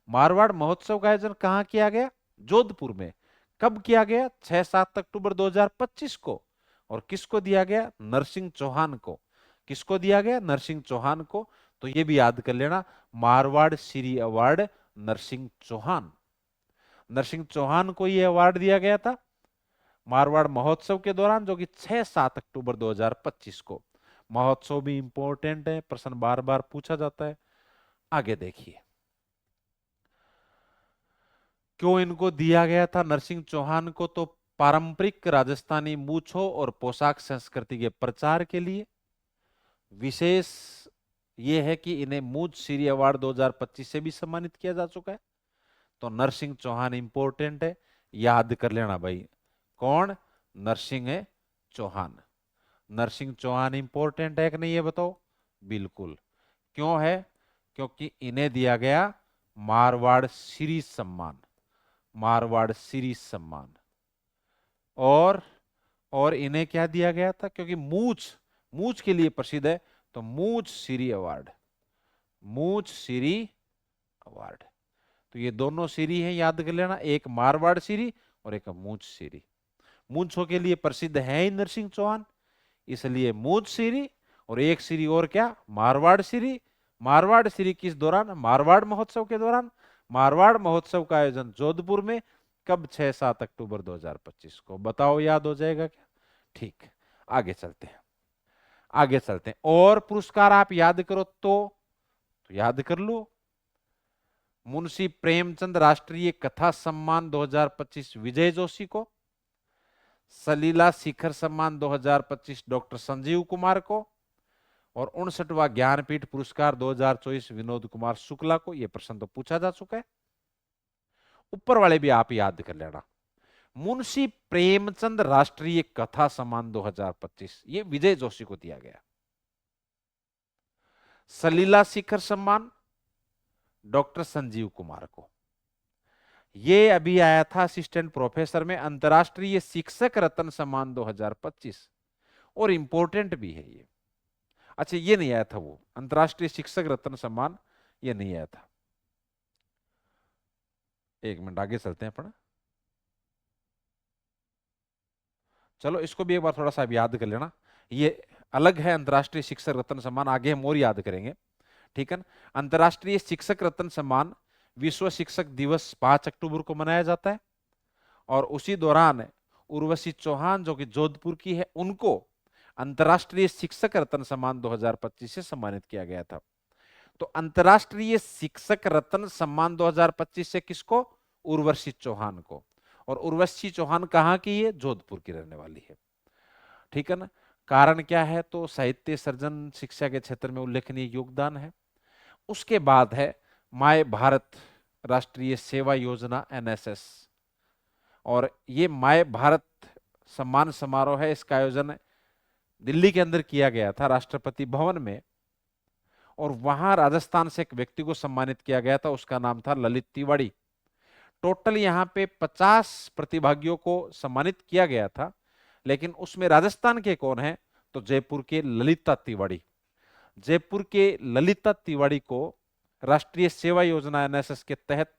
मारवाड़ महोत्सव का आयोजन कहां किया गया? जोधपुर में। कब किया गया? 6-7 अक्टूबर 2025 को। और किसको दिया गया? नरसिंह चौहान को। किसको दिया गया? नरसिंह चौहान को। तो ये भी याद कर लेना, मारवाड़ श्री अवार्ड नरसिंह चौहान। नरसिंह चौहान को यह अवार्ड दिया गया था मारवाड़ महोत्सव के दौरान, जो कि 6-7 अक्टूबर 2025 को। महोत्सव भी इंपॉर्टेंट है, प्रश्न बार बार पूछा जाता है। आगे देखिए क्यों इनको दिया गया था नरसिंह चौहान को? तो पारंपरिक राजस्थानी मूछों और पोशाक संस्कृति के प्रचार के लिए। विशेष यह है कि इन्हें मूछ श्री अवार्ड 2025 से भी सम्मानित किया जा चुका है। तो नरसिंह चौहान इंपॉर्टेंट है, याद कर लेना भाई। कौन? नरसिंह चौहान। नरसिंह चौहान इंपॉर्टेंट है कि नहीं, ये बताओ। बिल्कुल। क्यों है? क्योंकि इन्हें दिया गया मारवाड़ श्री सम्मान, मारवाड़ श्री सम्मान। और इन्हें क्या दिया गया था? क्योंकि मूछ, मूछ के लिए प्रसिद्ध है, तो मूछ श्री अवार्ड, मूछ श्री अवार्ड। तो ये दोनों श्री हैं, याद कर लेना, एक मारवाड़ श्री और एक मूछ श्री। मूंछों के लिए प्रसिद्ध है ही नरसिंह चौहान, इसलिए मूंछ सीरी। और एक सीरी और क्या, मारवाड़ सीरी। मारवाड़ सीरी किस दौरान, मारवाड़ महोत्सव के दौरान। मारवाड़ महोत्सव का आयोजन जोधपुर में, कब, 6-7 अक्टूबर 2025 को। बताओ याद हो जाएगा क्या? ठीक, आगे चलते हैं, आगे चलते हैं। और पुरस्कार आप याद करो तो याद कर लो। मुंशी प्रेमचंद राष्ट्रीय कथा सम्मान 2025 विजय जोशी को। सलीला शिखर सम्मान 2025 डॉक्टर संजीव कुमार को। और 59वां ज्ञानपीठ पुरस्कार 2024 विनोद कुमार शुक्ला को। यह प्रश्न तो पूछा जा चुका है, ऊपर वाले भी आप याद कर लेना। मुंशी प्रेमचंद राष्ट्रीय कथा सम्मान 2025 ये विजय जोशी को दिया गया। सलीला शिखर सम्मान डॉक्टर संजीव कुमार को। ये अभी आया था असिस्टेंट प्रोफेसर में, अंतर्राष्ट्रीय शिक्षक रत्न सम्मान 2025, और इंपॉर्टेंट भी है ये। अच्छा, ये नहीं आया था वो अंतर्राष्ट्रीय शिक्षक रत्न सम्मान, ये नहीं आया था। एक मिनट आगे चलते हैं अपन। चलो इसको भी एक बार थोड़ा सा याद कर लेना, ये अलग है अंतर्राष्ट्रीय शिक्षक रत्न सम्मान, आगे हम और याद करेंगे, ठीक है ना। अंतर्राष्ट्रीय शिक्षक रत्न सम्मान विश्व शिक्षक दिवस 5 अक्टूबर को मनाया जाता है, और उसी दौरान उर्वशी चौहान जो कि जोधपुर की है, उनको अंतर्राष्ट्रीय शिक्षक रत्न सम्मान 2025 से सम्मानित किया गया था। तो अंतर्राष्ट्रीय शिक्षक रत्न सम्मान 2025 से किसको, उर्वशी चौहान को। और उर्वशी चौहान कहाँ की है, जोधपुर की रहने वाली है, ठीक है ना। कारण क्या है, तो साहित्य सर्जन शिक्षा के क्षेत्र में उल्लेखनीय योगदान है। उसके बाद है माय भारत राष्ट्रीय सेवा योजना एनएसएस, और ये माय भारत सम्मान समारोह है, इसका आयोजन दिल्ली के अंदर किया गया था राष्ट्रपति भवन में, और वहां राजस्थान से एक व्यक्ति को सम्मानित किया गया था, उसका नाम था ललित तिवाड़ी। टोटल यहाँ पे 50 प्रतिभागियों को सम्मानित किया गया था, लेकिन उसमें राजस्थान के कौन है, तो जयपुर के ललिता तिवाड़ी। जयपुर के ललिता तिवाड़ी को राष्ट्रीय सेवा योजना एनएसएस के तहत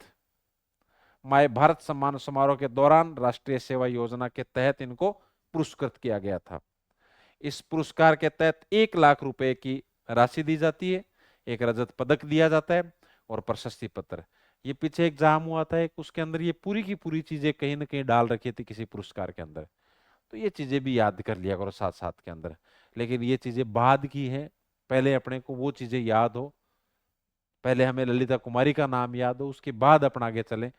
माय भारत सम्मान समारोह के दौरान राष्ट्रीय सेवा योजना के तहत इनको पुरस्कृत किया गया था। इस पुरस्कार के तहत 1 लाख रुपए की राशि दी जाती है, एक रजत पदक दिया जाता है, और प्रशस्ति पत्र। ये पीछे एग्जाम हुआ था एक, उसके अंदर ये पूरी की पूरी चीजें कहीं ना कहीं डाल रखी थी किसी पुरस्कार के अंदर, तो ये चीजें भी याद कर लिया करो साथ साथ के अंदर। लेकिन ये चीजें बाद की हैं, पहले अपने को वो चीजें याद हो, पहले हमें ललिता कुमारी का नाम याद हो, उसके बाद अपन आगे चलें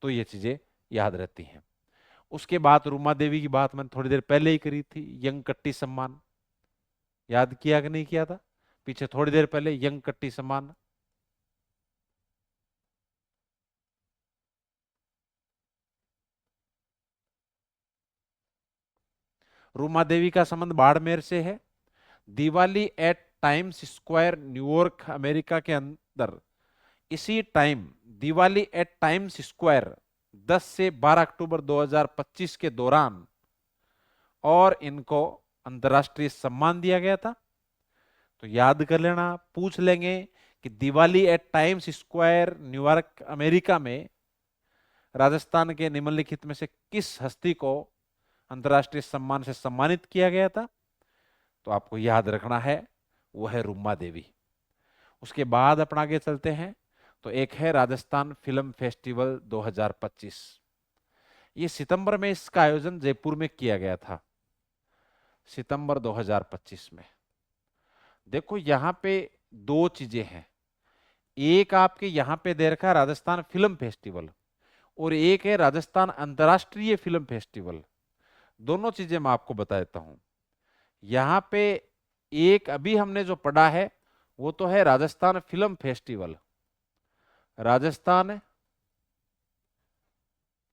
तो ये चीजें याद रहती हैं। उसके बाद रूमा देवी की बात मैंने थोड़ी देर पहले ही करी थी, यंग कट्टी सम्मान याद किया कि नहीं किया था पीछे थोड़ी देर पहले, यंग कट्टी सम्मान। रूमा देवी का संबंध बाड़मेर से है। Diwali at Times Square New York America के अंदर इसी time Diwali at Times Square 10 से 12 अक्टूबर 2025 के दौरान और इनको अंतर्राष्ट्रीय सम्मान दिया गया था। तो याद कर लेना, पूछ लेंगे कि Diwali at Times Square New York America में राजस्थान के निम्नलिखित में से किस हस्ती को अंतर्राष्ट्रीय सम्मान से सम्मानित किया गया था, तो आपको याद रखना है वो है रुमा देवी। उसके बाद अपन आगे चलते हैं, तो एक है राजस्थान फिल्म फेस्टिवल 2025। ये सितंबर में इसका आयोजन जयपुर में किया गया था, सितंबर 2025 में। देखो यहां पे दो चीजें हैं, एक आपके यहां पे दे रखा है राजस्थान फिल्म फेस्टिवल, और एक है राजस्थान अंतर्राष्ट्रीय फिल्म फेस्टिवल। दोनों चीजें मैं आपको बता देता हूं। यहां पे एक अभी हमने जो पढ़ा है वो तो है Rajasthan film festival, Rajasthan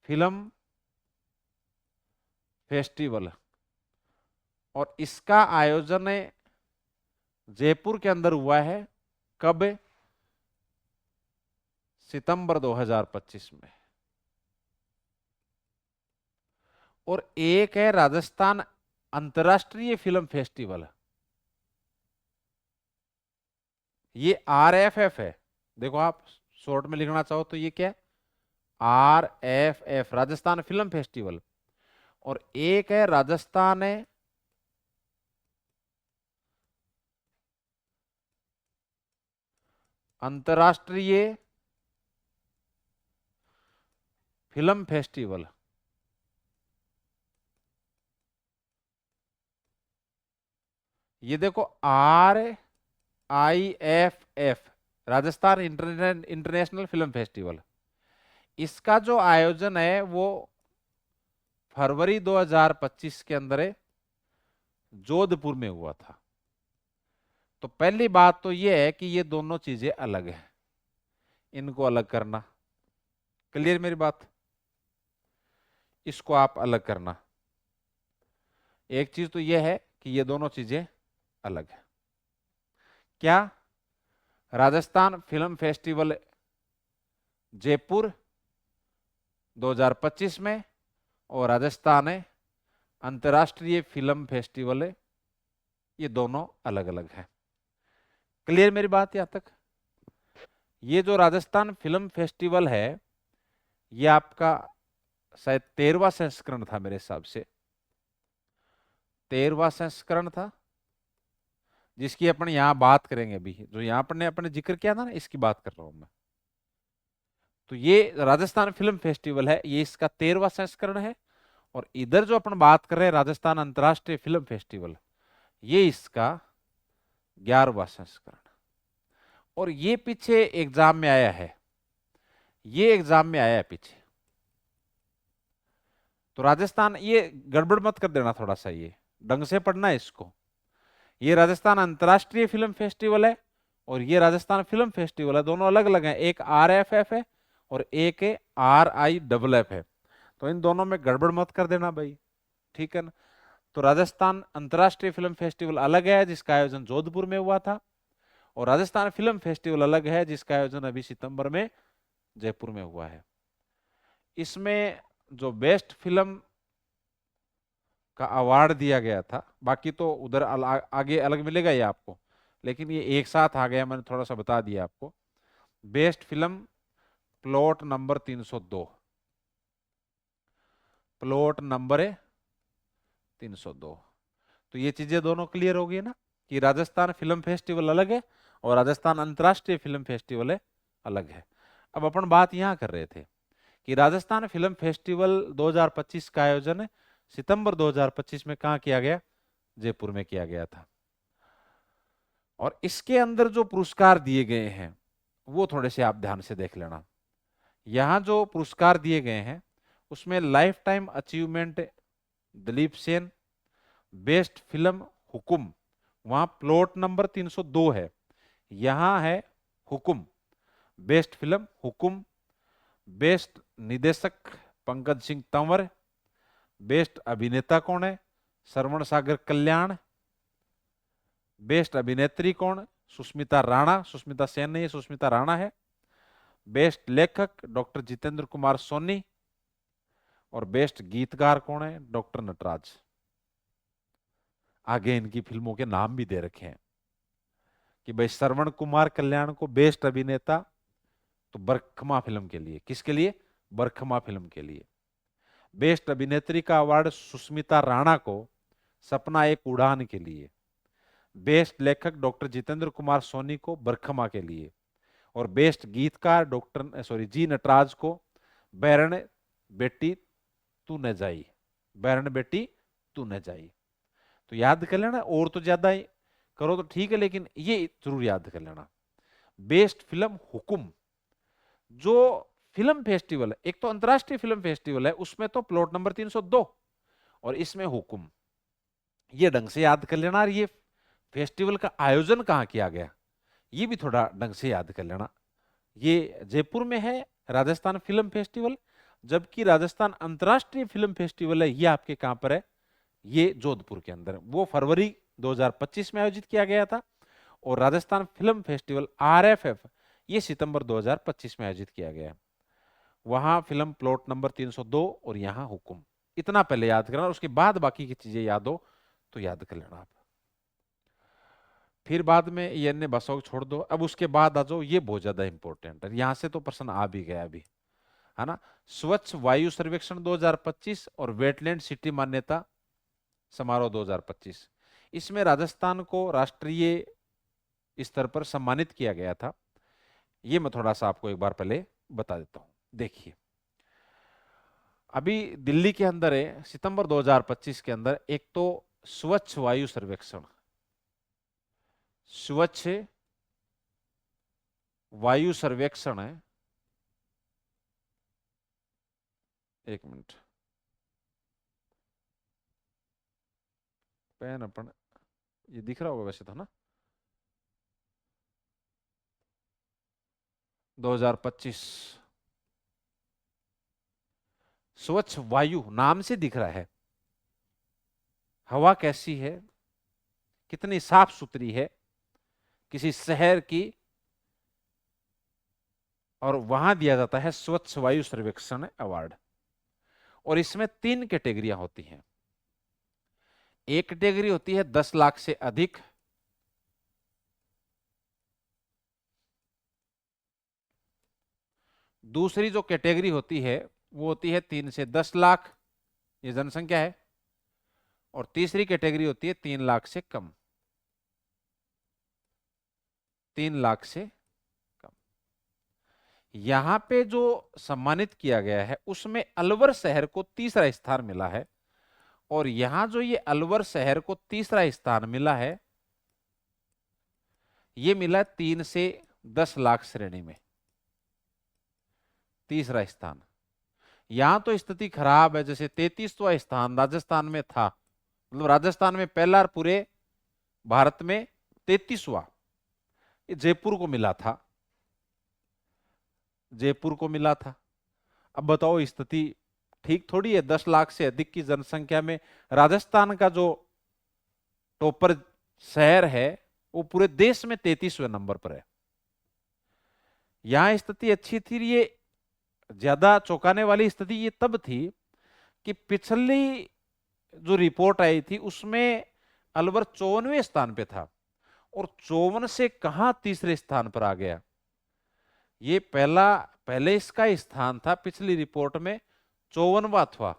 film festival, और इसका आयोजन जयपुर के अंदर हुआ है, कब, सितंबर 2025 में। और एक है राजस्थान अंतर्राष्ट्रीय फिल्म फेस्टिवल, ये RFF है। देखो आप शॉर्ट में लिखना चाहो तो ये क्या है, RFF राजस्थान फिल्म फेस्टिवल। और एक है राजस्थान है अंतर्राष्ट्रीय फिल्म फेस्टिवल। ये देखो, RIFF, Rajasthan international film festival. इसका जो आयोजन है वो फरवरी 2025 के अंदर है, जोधपुर में हुआ था। तो पहली बात तो ये है कि ये दोनों चीजें अलग है, इनको अलग करना। क्लियर मेरी बात? इसको आप अलग करना। एक चीज तो ये है कि ये दोनों चीजें अलग है। क्या? राजस्थान फिल्म फेस्टिवल जयपुर 2025 में, और राजस्थान है अंतर्राष्ट्रीय फिल्म फेस्टिवल है, ये दोनों अलग अलग है। क्लियर मेरी बात यहां तक? ये जो राजस्थान फिल्म फेस्टिवल है, ये आपका शायद 13वां संस्करण था मेरे हिसाब से, 13वां संस्करण था, जिसकी अपन यहां बात करेंगे। अभी जो यहां अपन ने अपने जिक्र किया था ना, इसकी बात कर रहा हूं मैं। तो ये राजस्थान फिल्म फेस्टिवल है, ये इसका 13वां संस्करण है। और इधर जो अपन बात कर रहे हैं राजस्थान अंतर्राष्ट्रीय फिल्म फेस्टिवल, ये इसका 11वां संस्करण। और ये पीछे एग्जाम में आया है, ये एग्जाम में आया है पीछे। तो राजस्थान, ये गड़बड़ मत कर देना थोड़ा सा, ये ढंग से पढ़ना है इसको। ये राजस्थान अंतर्राष्ट्रीय फिल्म फेस्टिवल है और ये राजस्थान फिल्म फेस्टिवल है, दोनों अलग अलग हैं। एक RFF है और एक है RIFF है। तो इन दोनों में गड़बड़ मत कर देना भाई, ठीक है ना? तो राजस्थान अंतर्राष्ट्रीय फिल्म फेस्टिवल अलग है, जिसका आयोजन जोधपुर में हुआ था, और राजस्थान फिल्म फेस्टिवल अलग है, जिसका आयोजन अभी सितंबर में जयपुर में हुआ है। इसमें जो बेस्ट फिल्म का अवार्ड दिया गया था, बाकी तो उधर आगे अलग मिलेगा ये आपको, लेकिन ये एक साथ आ गया, मैंने थोड़ा सा बता दिया आपको। Best film plot number 302, plot number है 302। तो ये चीजें दोनों क्लियर हो गई ना, कि राजस्थान फिल्म फेस्टिवल अलग है और राजस्थान अंतर्राष्ट्रीय फिल्म फेस्टिवल है अलग है। अब अपन बात यहां कर रहे थे कि राजस्थान फिल्म फेस्टिवल 2025 का आयोजन है सितंबर 2025 में कहाँ किया गया? जयपुर में किया गया था। और इसके अंदर जो पुरस्कार दिए गए हैं वो थोड़े से आप ध्यान से देख लेना। यहां जो पुरस्कार दिए गए हैं उसमें life time achievement Dilip Sen, best film Hukum, वहां प्लॉट नंबर 302 है, यहां है Hukum, best film Hukum. Best निदेशक पंकज सिंह तंवर। बेस्ट अभिनेता कौन है? श्रवण सागर कल्याण। बेस्ट अभिनेत्री कौन? सुष्मिता राणा, सुष्मिता सेन नहीं, सुष्मिता राणा है। बेस्ट लेखक डॉक्टर जितेंद्र कुमार सोनी। और बेस्ट गीतकार कौन है? डॉक्टर नटराज। आगे इनकी फिल्मों के नाम भी दे रखे हैं कि भाई श्रवण कुमार कल्याण को बेस्ट अभिनेता, तो बरखमा फिल्म के लिए, किसके लिए? बरखमा फिल्म के लिए। बेस्ट अभिनेत्री का अवार्ड सुष्मिता राणा को सपना एक उड़ान के लिए। बेस्ट लेखक डॉक्टर जितेंद्र कुमार सोनी को बरखमा के लिए। और बेस्ट गीतकार जी नटराज को बैरण बेटी तू न जाई, बैरण बेटी तू न जाई। तो याद कर लेना, और तो ज्यादा ही करो तो ठीक है, लेकिन ये जरूर याद कर लेना। बेस्ट फिल्म हुकुम, जो फिल्म फेस्टिवल है, एक तो अंतरराष्ट्रीय फिल्म फेस्टिवल है, उसमें तो प्लॉट नंबर 302 और इसमें हुकुम, ये ढंग से याद कर लेना। और ये फेस्टिवल का आयोजन कहाँ किया गया, ये भी थोड़ा ढंग से याद कर लेना। ये जयपुर में है राजस्थान फिल्म फेस्टिवल, जबकि राजस्थान अंतर्राष्ट्रीय फिल्म फेस्टिवल है ये आपके कहां पर है? ये जोधपुर के अंदर। वो फरवरी 2025 में आयोजित किया गया था, और राजस्थान फिल्म फेस्टिवल RFF ये सितंबर 2025 में आयोजित किया गया। वहां फिल्म प्लॉट नंबर 302 और यहां हुकुम। इतना पहले याद करना, और उसके बाद बाकी की चीजें याद हो तो याद कर लेना आप। फिर बाद में ये अन्य भाषाओं को छोड़ दो। अब उसके बाद आ जाओ, ये बहुत ज्यादा इंपॉर्टेंट है, यहां से तो प्रश्न आ भी गया अभी। है ना। स्वच्छ वायु सर्वेक्षण 2025 और वेटलैंड सिटी मान्यता समारोह 2025, इसमें राजस्थान को राष्ट्रीय स्तर पर सम्मानित किया गया था। ये मैं थोड़ा सा आपको एक बार पहले बता देता हूं। देखिए, अभी दिल्ली के अंदर है, सितंबर 2025 के अंदर एक तो स्वच्छ वायु सर्वेक्षण, स्वच्छ वायु सर्वेक्षण है। एक मिनट, पेन अपन, ये दिख रहा होगा वैसे तो ना, 2025 स्वच्छ वायु नाम से दिख रहा है। हवा कैसी है, कितनी साफ सुथरी है किसी शहर की, और वहां दिया जाता है स्वच्छ वायु सर्वेक्षण अवार्ड। और इसमें 3 कैटेगरियां होती हैं। एक कैटेगरी होती है 10 लाख से अधिक, दूसरी जो कैटेगरी होती है वो होती है 3 से 10 लाख, ये जनसंख्या है, और तीसरी कैटेगरी होती है 3 लाख से कम, 3 लाख से कम। यहां पे जो सम्मानित किया गया है उसमें अलवर शहर को तीसरा स्थान मिला है। और यहां जो ये अलवर शहर को तीसरा स्थान मिला है, ये मिला 3 से 10 लाख श्रेणी में, तीसरा स्थान। यहां तो स्थिति खराब है, जैसे 33वां स्थान राजस्थान में था, मतलब राजस्थान में पहला और पूरे भारत में 33वां, ये जयपुर को मिला था, जयपुर को मिला था। अब बताओ, स्थिति ठीक थोड़ी है, 10 लाख से अधिक की जनसंख्या में राजस्थान का जो टॉपर शहर है वो पूरे देश में 33वें नंबर पर है। यहां स्थिति अच्छी थी। ये ज्यादा चौंकाने वाली स्थिति ये तब थी कि पिछली जो रिपोर्ट आई थी उसमें अलवर 54वें स्थान पे था, और 54 से कहां तीसरे स्थान पर आ गया। ये पहले इसका स्थान था पिछली रिपोर्ट में 54वां था,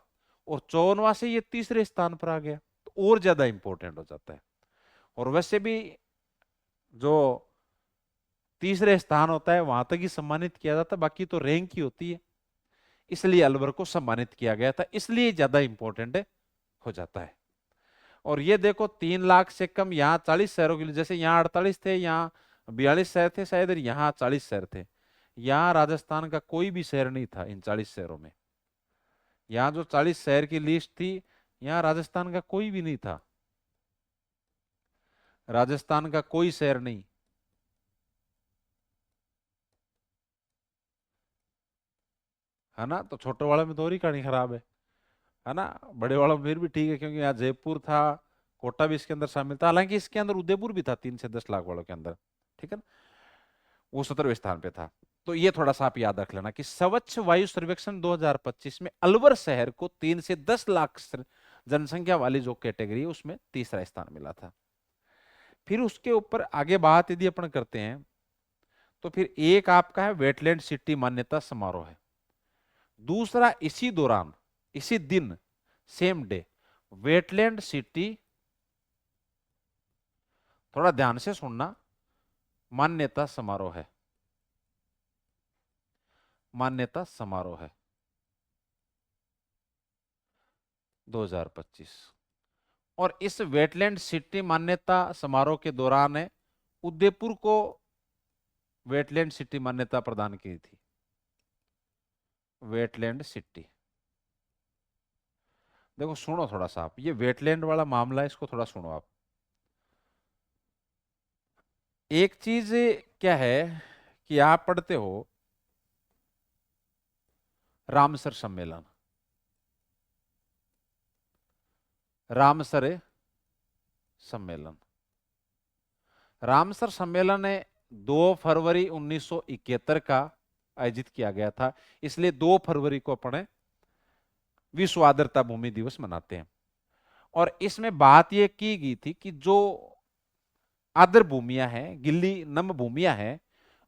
और 54वां से ये तीसरे स्थान पर आ गया, तो और ज्यादा इंपॉर्टेंट हो जाता है। और वैसे भी जो तीसरे स्थान होता है वहां तक ही सम्मानित किया जाता है, बाकी तो रैंक ही होती है। इसलिए अलवर को सम्मानित किया गया था, इसलिए ज्यादा इंपॉर्टेंट हो जाता है। और ये देखो, 3 लाख से कम, यहाँ 40 शहरों के लिए, जैसे यहाँ 48 थे, यहाँ 42 शहर थे शायद, और यहाँ 40 शहर थे। यहाँ राजस्थान का कोई भी शहर नहीं था इन 40 शहरों में। यहाँ जो 40 शहर की लिस्ट थी, यहाँ राजस्थान का कोई भी नहीं था, राजस्थान का कोई शहर नहीं। है ना, तो छोटे वाले में तो और ही कहानी खराब है ना। बड़े वाला में फिर भी ठीक है, क्योंकि यहाँ जयपुर था, कोटा भी इसके अंदर शामिल था, हालांकि इसके अंदर उदयपुर भी था 3 से 10 लाख वालों के अंदर, ठीक है ना, वो 17वें स्थान पे था। तो ये थोड़ा सा आप याद रख लेना कि स्वच्छ वायु सर्वेक्षण 2025 में अलवर शहर को 3 से 10 लाख जनसंख्या वाली जो कैटेगरी है उसमें तीसरा स्थान मिला था। फिर उसके ऊपर आगे बात यदि अपन करते हैं तो फिर एक आपका है वेटलैंड सिटी मान्यता समारोह है। दूसरा इसी दौरान, इसी दिन, सेम डे, वेटलैंड सिटी, थोड़ा ध्यान से सुनना, मान्यता समारोह है, मान्यता समारोह है 2025। और इस वेटलैंड सिटी मान्यता समारोह के दौरान है उदयपुर को वेटलैंड सिटी मान्यता प्रदान की थी, वेटलैंड सिटी। देखो सुनो थोड़ा सा आप, ये वेटलैंड वाला मामला है, इसको थोड़ा सुनो आप। एक चीज क्या है कि आप पढ़ते हो रामसर सम्मेलन, रामसर सम्मेलन, रामसर सम्मेलन ने 2 फरवरी 1971 का आयोजित किया गया था, इसलिए 2 फरवरी को अपने विश्व आर्द्रता भूमि दिवस मनाते हैं। और इसमें बात यह की गई थी कि जो आर्द्र भूमियां हैं, गिल्ली नम भूमियां हैं,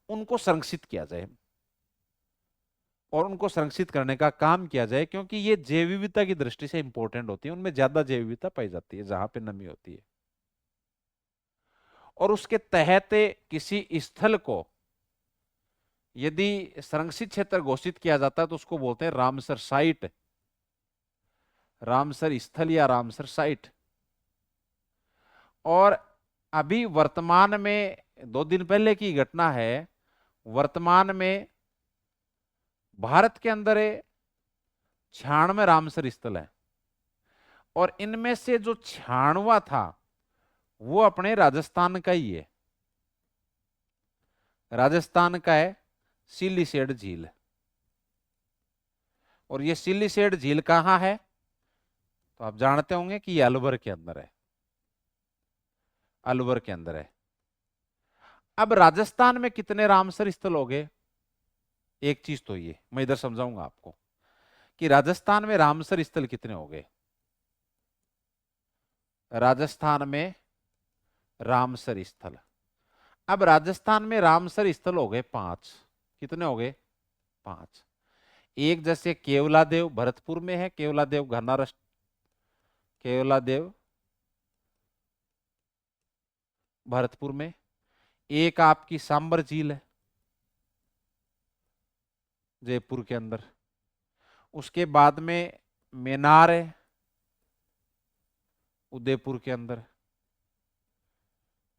उनको संरक्षित किया जाए। और उनको संरक्षित करने का काम किया जाए, क्योंकि ये जैव विविधता की दृष्टि से इंपॉर्टेंट होती है, उनमें ज्यादा जैव विविधता पाई जाती है जहां पे नमी होती है। और उसके तहत किसी स्थल को यदि संरक्षित क्षेत्र घोषित किया जाता है तो उसको बोलते हैं रामसर साइट, रामसर स्थल या रामसर साइट। और अभी वर्तमान में 2 दिन पहले की घटना है, वर्तमान में भारत के अंदर 96 रामसर स्थल है, और इनमें से जो 96वां था वो अपने राजस्थान का ही है, राजस्थान का है सिल्लीसेड झील। और ये सिल्लीसेड झील कहां है, तो आप जानते होंगे कि ये अलवर के अंदर है, अलवर के अंदर है। अब राजस्थान में कितने रामसर स्थल हो गए, एक चीज तो ये मैं इधर समझाऊंगा आपको कि राजस्थान में रामसर स्थल कितने हो गए। राजस्थान में रामसर स्थल, अब राजस्थान में रामसर स्थल हो गए 5। कितने हो गए, 5। एक जैसे केवलादेव भरतपुर में है, केवलादेव घनारस, केवलादेव भरतपुर में। एक आपकी सांबर झील है जयपुर के अंदर। उसके बाद में मेनार है उदयपुर के अंदर।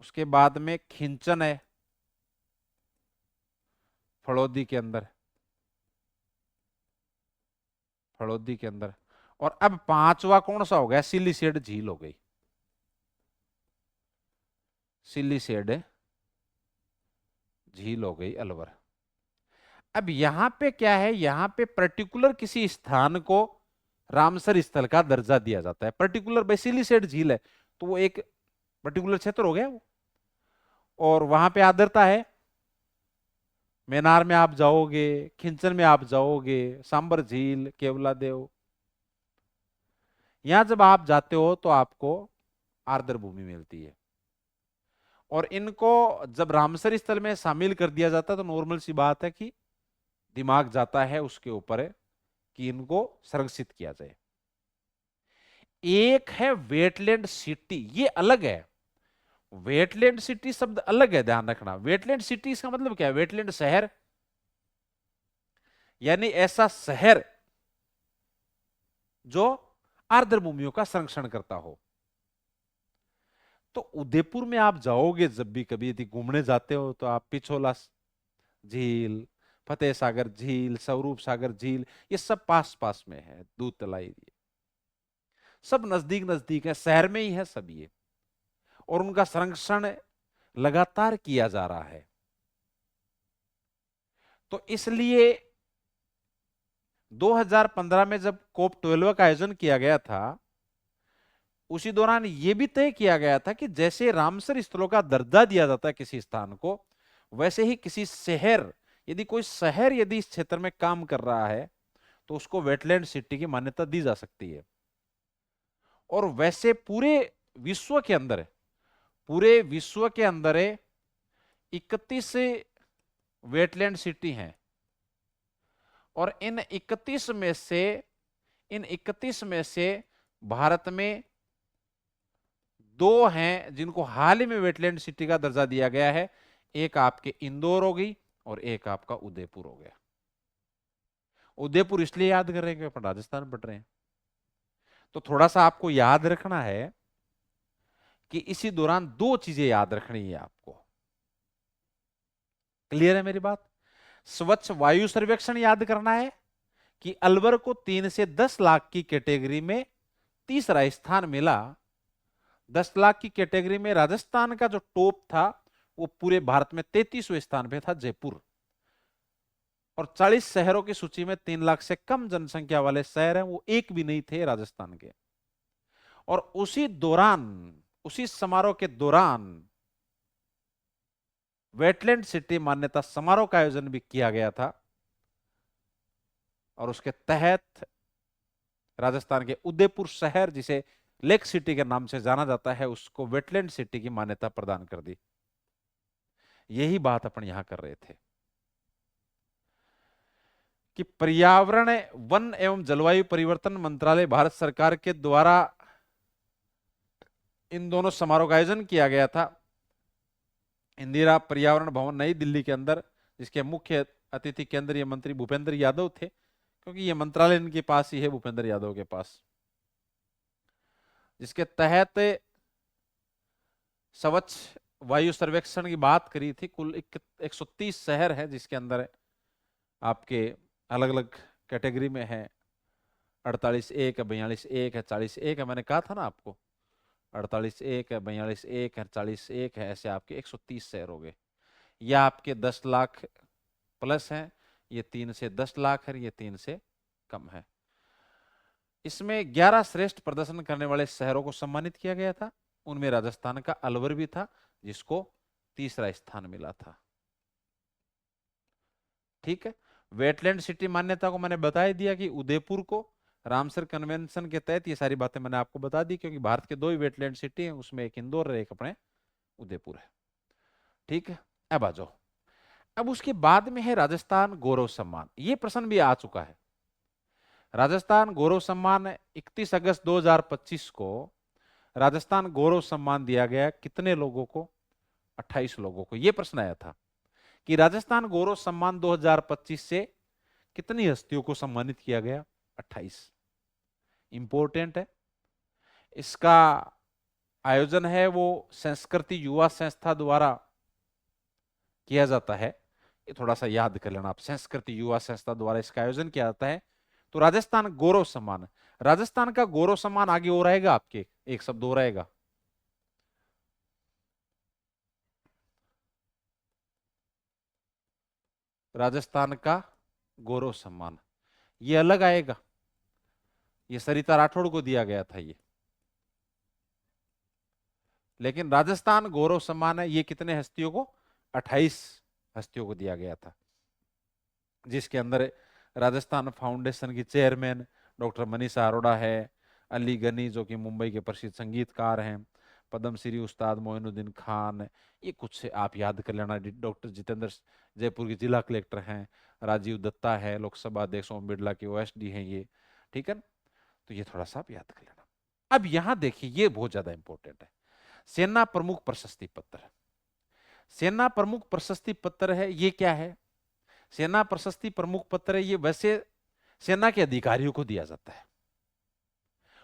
उसके बाद में खिंचन है फड़ौदी के अंदर, फड़ौदी के अंदर। और अब 5वां कौन सा हो गया, सिल्लीसेड झील हो गई, सिल्लीसेड झील हो गई अलवर। अब यहां पे क्या है, यहां पे पर्टिकुलर किसी स्थान को रामसर स्थल का दर्जा दिया जाता है। पर्टिकुलर भाई सिल्लीसेड झील है तो वो एक पर्टिकुलर क्षेत्र हो गया वो, और वहां पे आर्द्रता है। मेनार में आप जाओगे, खिंचन में आप जाओगे, सांबर झील, केवलादेव, यहां जब आप जाते हो तो आपको आर्द्र भूमि मिलती है। और इनको जब रामसर स्थल में शामिल कर दिया जाता है तो नॉर्मल सी बात है कि दिमाग जाता है उसके ऊपर कि इनको संरक्षित किया जाए। एक है वेटलैंड सिटी, ये अलग है। वेटलैंड सिटी शब्द अलग है, ध्यान रखना। वेटलैंड सिटी इसका मतलब क्या है, वेटलैंड शहर, यानी ऐसा शहर जो आर्द्र भूमियों का संरक्षण करता हो। तो उदयपुर में आप जाओगे जब भी कभी यदि घूमने जाते हो तो आप पिछोला झील, फतेह सागर झील, स्वरूप सागर झील, ये सब पास पास में है, दूध तलाई, सब नजदीक नजदीक है, शहर में ही है सब ये। और उनका संरक्षण लगातार किया जा रहा है। तो इसलिए 2015 में जब कोप 12 का आयोजन किया गया था, उसी दौरान यह भी तय किया गया था कि जैसे रामसर स्थलों का दर्जा दिया जाता है किसी स्थान को, वैसे ही किसी शहर, यदि कोई शहर यदि इस क्षेत्र में काम कर रहा है तो उसको वेटलैंड सिटी की मान्यता दी जा सकती है। और वैसे पूरे विश्व के अंदर, पूरे विश्व के अंदर 31 वेटलैंड सिटी हैं। और इन 31 में से भारत में 2 हैं जिनको हाल ही में वेटलैंड सिटी का दर्जा दिया गया है। एक आपके इंदौर हो गई और एक आपका उदयपुर हो गया। उदयपुर इसलिए याद कर रहे हैं कि अपन राजस्थान पढ़ रहे हैं, तो थोड़ा सा आपको याद रखना है कि इसी दौरान 2 चीजें याद रखनी है आपको। क्लियर है मेरी बात? स्वच्छ वायु सर्वेक्षण याद करना है कि अलवर को 3 से 10 लाख की कैटेगरी में तीसरा स्थान मिला। 10 लाख की कैटेगरी में राजस्थान का जो टॉप था वो पूरे भारत में 33वें स्थान पे था, जयपुर। और 40 शहरों की सूची में 3 लाख से कम जनसंख्या वाले शहर हैं वो एक भी नहीं थे राजस्थान के। और उसी दौरान, उसी समारोह के दौरान वेटलैंड सिटी मान्यता समारोह का आयोजन भी किया गया था। और उसके तहत राजस्थान के उदयपुर शहर, जिसे लेक सिटी के नाम से जाना जाता है, उसको वेटलैंड सिटी की मान्यता प्रदान कर दी। यही बात अपन यहां कर रहे थे कि पर्यावरण, वन एवं जलवायु परिवर्तन मंत्रालय भारत सरकार के द्वारा इन दोनों समारोह का आयोजन किया गया था इंदिरा पर्यावरण भवन नई दिल्ली के अंदर, जिसके मुख्य अतिथि केंद्रीय मंत्री भूपेंद्र यादव थे, क्योंकि ये मंत्रालय इनके पास ही है, भूपेंद्र यादव के पास, जिसके तहत स्वच्छ वायु सर्वेक्षण की बात करी थी। कुल 130 शहर है जिसके अंदर आपके अलग अलग कैटेगरी में है, 48(1) है, 42(1) है, 40(1) है, मैंने कहा था ना आपको, 48(1) है, 42(1) है, 40(1) है, ऐसे आपके 130 शहर हो गए। या आपके 10 लाख प्लस हैं, ये 3 से 10 लाख है, ये 3 से कम है। इसमें 11 श्रेष्ठ प्रदर्शन करने वाले शहरों को सम्मानित किया गया था। उनमें राजस्थान का अलवर भी था, जिसको तीसरा स्थान मिला था। ठीक है, वेटलैंड सिटी मान्यता को मैंने बता ही दिया कि उदयपुर को रामसर कन्वेंशन के तहत, ये सारी बातें मैंने आपको बता दी, क्योंकि भारत के 2 ही वेटलैंड सिटी हैं, उसमें एक इंदौर है, एक अपने उदयपुर है। ठीक है, अब आ जाओ। अब उसके बाद में है राजस्थान गौरव सम्मान। ये प्रश्न भी आ चुका है। राजस्थान गौरव सम्मान 31 अगस्त 2025 को राजस्थान गौरव सम्मान दिया गया। कितने लोगों को? 28 लोगों को। यह प्रश्न आया था कि राजस्थान गौरव सम्मान 2025 से कितनी हस्तियों को सम्मानित किया गया? 28। इंपॉर्टेंट है। इसका आयोजन है वो संस्कृति युवा संस्था द्वारा किया जाता है। ये थोड़ा सा याद कर लेना आप, संस्कृति युवा संस्था द्वारा इसका आयोजन किया जाता है। तो राजस्थान गौरव सम्मान, राजस्थान का गौरव सम्मान आगे हो रहेगा, आपके एक शब्द हो रहेगा, राजस्थान का गौरव सम्मान, ये अलग आएगा। ये सरिता राठौड़ को दिया गया था ये, लेकिन राजस्थान गौरव सम्मान है, ये कितने हस्तियों को? 28 हस्तियों को दिया गया था, जिसके अंदर राजस्थान फाउंडेशन की चेयरमैन डॉक्टर मनीषा अरोड़ा है, अली गनी जो कि मुंबई के प्रसिद्ध संगीतकार हैं, पद्मश्री उस्ताद मोइनुद्दीन खान, ये कुछ आप याद कर लेना। डॉक्टर जितेंद्र जयपुर के जिला कलेक्टर हैं, राजीव दत्ता है, लोकसभा अध्यक्ष ओम बिरला के ओएसडी हैं ये। ठीक है, तो ये थोड़ा सा आप याद कर लेना। अब यहां देखिए, ये बहुत ज्यादा इंपॉर्टेंट है, सेना प्रमुख प्रशस्ति पत्र। सेना प्रमुख प्रशस्ति पत्र है, ये क्या है? सेना प्रशस्ति प्रमुख पत्र है, ये वैसे सेना के अधिकारियों को दिया जाता है,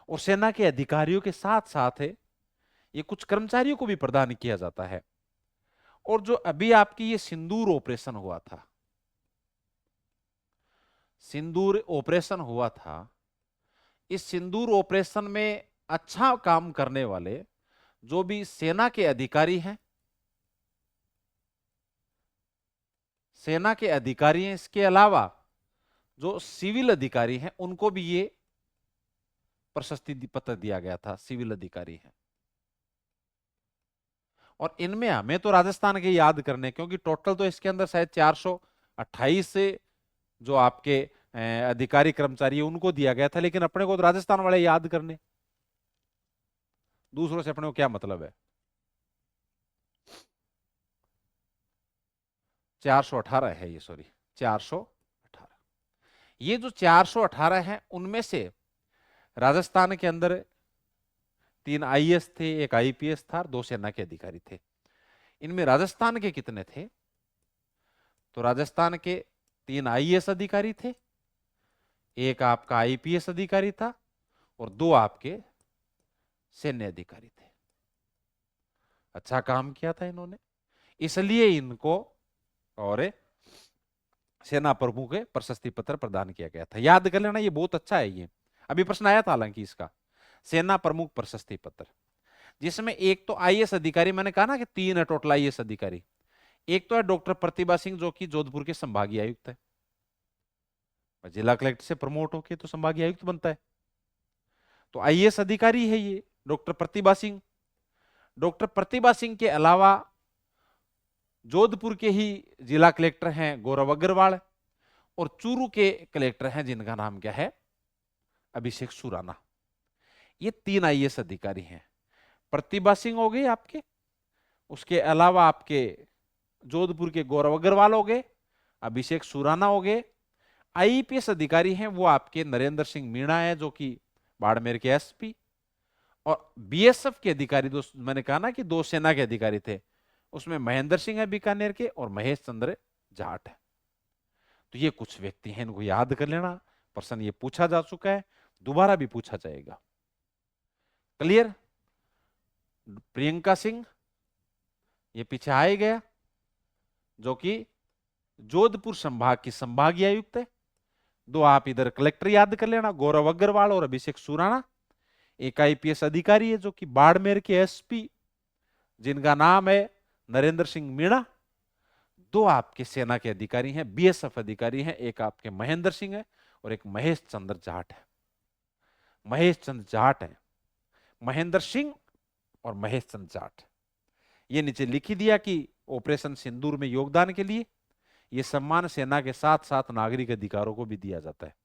और सेना के अधिकारियों के साथ साथ है ये कुछ कर्मचारियों को भी प्रदान किया जाता है। और जो अभी आपकी ये सिंदूर ऑपरेशन हुआ था, सिंदूर ऑपरेशन हुआ था, इस सिंदूर ऑपरेशन में अच्छा काम करने वाले जो भी सेना के अधिकारी हैं, सेना के अधिकारी हैं, इसके अलावा जो सिविल अधिकारी हैं, उनको भी ये प्रशस्ति पत्र दिया गया था, सिविल अधिकारी हैं। और इनमें हमें तो राजस्थान के याद करने, क्योंकि टोटल तो इसके अंदर शायद 428 से जो आपके अधिकारी कर्मचारी उनको दिया गया था, लेकिन अपने को तो राजस्थान वाले याद करने, दूसरों से अपने को क्या मतलब है? 418 है ये, सॉरी 418। ये जो 418 है, उनमें से राजस्थान के अंदर 3 आईएएस थे, 1 आईपीएस था, 2 सेना के अधिकारी थे। इनमें राजस्थान के कितने थे? तो राजस्थान के 3 आईएएस अधिकारी थे, 1 आपका आईपीएस अधिकारी था, और 2 आपके सैन्य अधिकारी थे। अच्छा काम किया था इन्होंने, इसलिए इनको और सेना प्रमुख के प्रशस्ति पत्र प्रदान किया गया था। याद कर लेना, ये बहुत अच्छा है। ये अभी प्रश्न आया था हालांकि इसका, सेना प्रमुख प्रशस्ति पत्र, जिसमें एक तो आईएएस अधिकारी, मैंने कहा ना कि 3 है टोटल आईएएस अधिकारी। एक तो है डॉक्टर प्रतिभा सिंह जो कि जोधपुर के संभागीय आयुक्त है, जिला कलेक्टर से प्रमोट होके तो संभागीय आयुक्त बनता है, तो आईएएस अधिकारी है ये डॉक्टर प्रतिभा सिंह। डॉक्टर प्रतिभा सिंह के अलावा जोधपुर के ही जिला कलेक्टर हैं गौरव अग्रवाल, और चूरू के कलेक्टर हैं जिनका नाम क्या है? अभिषेक सुराना। ये 3 आईएएस अधिकारी हैं। प्रतिभा सिंह हो गए आपके, उसके अलावा आपके जोधपुर के गौरव अग्रवाल हो गए, अभिषेक सुराना हो गए, आईपीएस अधिकारी हैं वो आपके नरेंद्र सिंह मीणा है, जो कि बाड़मेर के एसपी। और बीएसएफ के अधिकारी, दोस्त मैंने कहा ना कि दो सेना के अधिकारी थे, उसमें महेंद्र सिंह है बीकानेर के और महेश चंद्र जाट है। तो ये कुछ व्यक्ति हैं, इनको याद कर लेना। प्रश्न ये पूछा जा चुका है, दोबारा भी पूछा जाएगा। क्लियर? प्रियंका सिंह ये पीछे आ ही गया, जो कि जोधपुर संभाग की संभागीय आयुक्त है। दो आप इधर कलेक्टर याद कर लेना, गौरव अग्रवाल और अभिषेक सुराणा। एक आईपीएस अधिकारी है जो कि बाड़मेर के एसपी, जिनका नाम है नरेंद्र सिंह मीणा। दो आपके सेना के अधिकारी हैं, बीएसएफ अधिकारी हैं, एक आपके महेंद्र सिंह है और एक महेश चंद्र जाट है। महेश चंद्र जाट है, महेंद्र सिंह और महेश चंद्र जाट। ये नीचे लिख ही दिया कि ऑपरेशन सिंदूर में योगदान के लिए ये सम्मान सेना के साथ साथ नागरिक अधिकारों को भी दिया जाता है,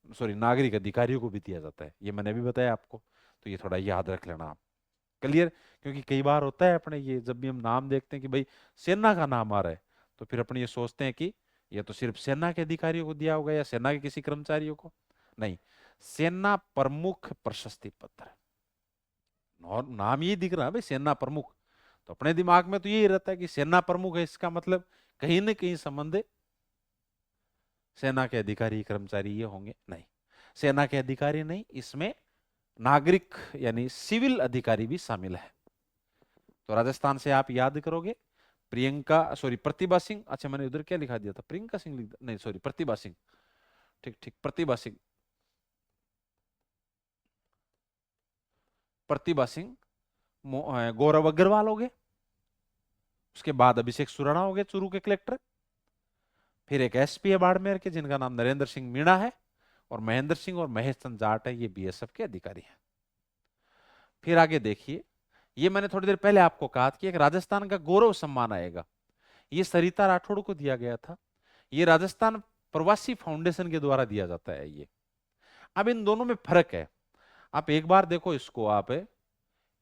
सॉरी नागरिक अधिकारियों को भी दिया जाता है। ये मैंने भी बताया आपको, तो ये थोड़ा याद रख लेना आप। क्लियर? क्योंकि कई बार होता है अपने ये, जब भी हम नाम देखते हैं कि भाई सेना का नाम आ रहा है, तो फिर अपने ये सोचते हैं कि ये तो सिर्फ सेना के अधिकारियों को दिया होगा या सेना के किसी कर्मचारियों को। नहीं, सेना प्रमुख प्रशस्ति पत्र, और नाम ये दिख रहा है भाई सेना प्रमुख, तो अपने दिमाग में तो यही रहता है कि सेना प्रमुख है, इसका मतलब कहीं ना कहीं संबंध सेना के अधिकारी कर्मचारी ये होंगे। नहीं, सेना के अधिकारी नहीं, इसमें नागरिक यानी सिविल अधिकारी भी शामिल है। तो राजस्थान से आप याद करोगे प्रियंका, सॉरी प्रतिभा सिंह, अच्छा मैंने उधर क्या लिखा दिया था, प्रियंका सिंह नहीं सॉरी प्रतिभा सिंह, ठीक ठीक प्रतिभा सिंह, प्रतिभा सिंह, गौरव अग्रवाल हो गए, उसके बाद अभिषेक सुराणा हो गए चूरू के कलेक्टर, फिर एक एसपी है बाड़मेर के जिनका नाम नरेंद्र सिंह मीणा है, और महेंद्र सिंह और महेश चंद्र जाट है, ये बीएसएफ के अधिकारी हैं। फिर आगे देखिए, ये मैंने थोड़ी देर पहले आपको कहा कि एक राजस्थान का गौरव सम्मान आएगा, ये सरिता राठौड़ को दिया गया था, ये राजस्थान प्रवासी फाउंडेशन के द्वारा दिया जाता है ये। अब इन दोनों में फर्क है, आप एक बार देखो इसको, आप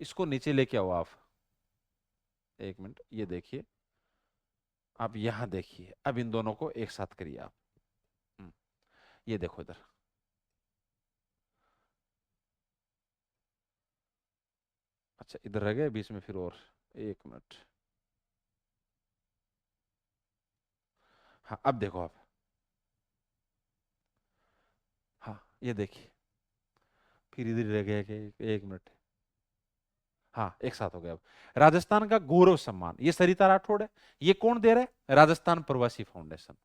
इसको नीचे लेके आओ आप, एक मिनट, ये देखिए, आप यहां देखिए, अब इन दोनों को एक साथ करिए आप। ये देखो इधर, अच्छा इधर रह गए बीच में, फिर और एक मिनट, हाँ अब देखो आप, हाँ ये देखिए, फिर इधर रह गए कि एक मिनट, हाँ एक साथ हो गया। अब राजस्थान का गौरव सम्मान ये सरिता राठौड़ है, ये कौन दे रहा है? राजस्थान प्रवासी फाउंडेशन।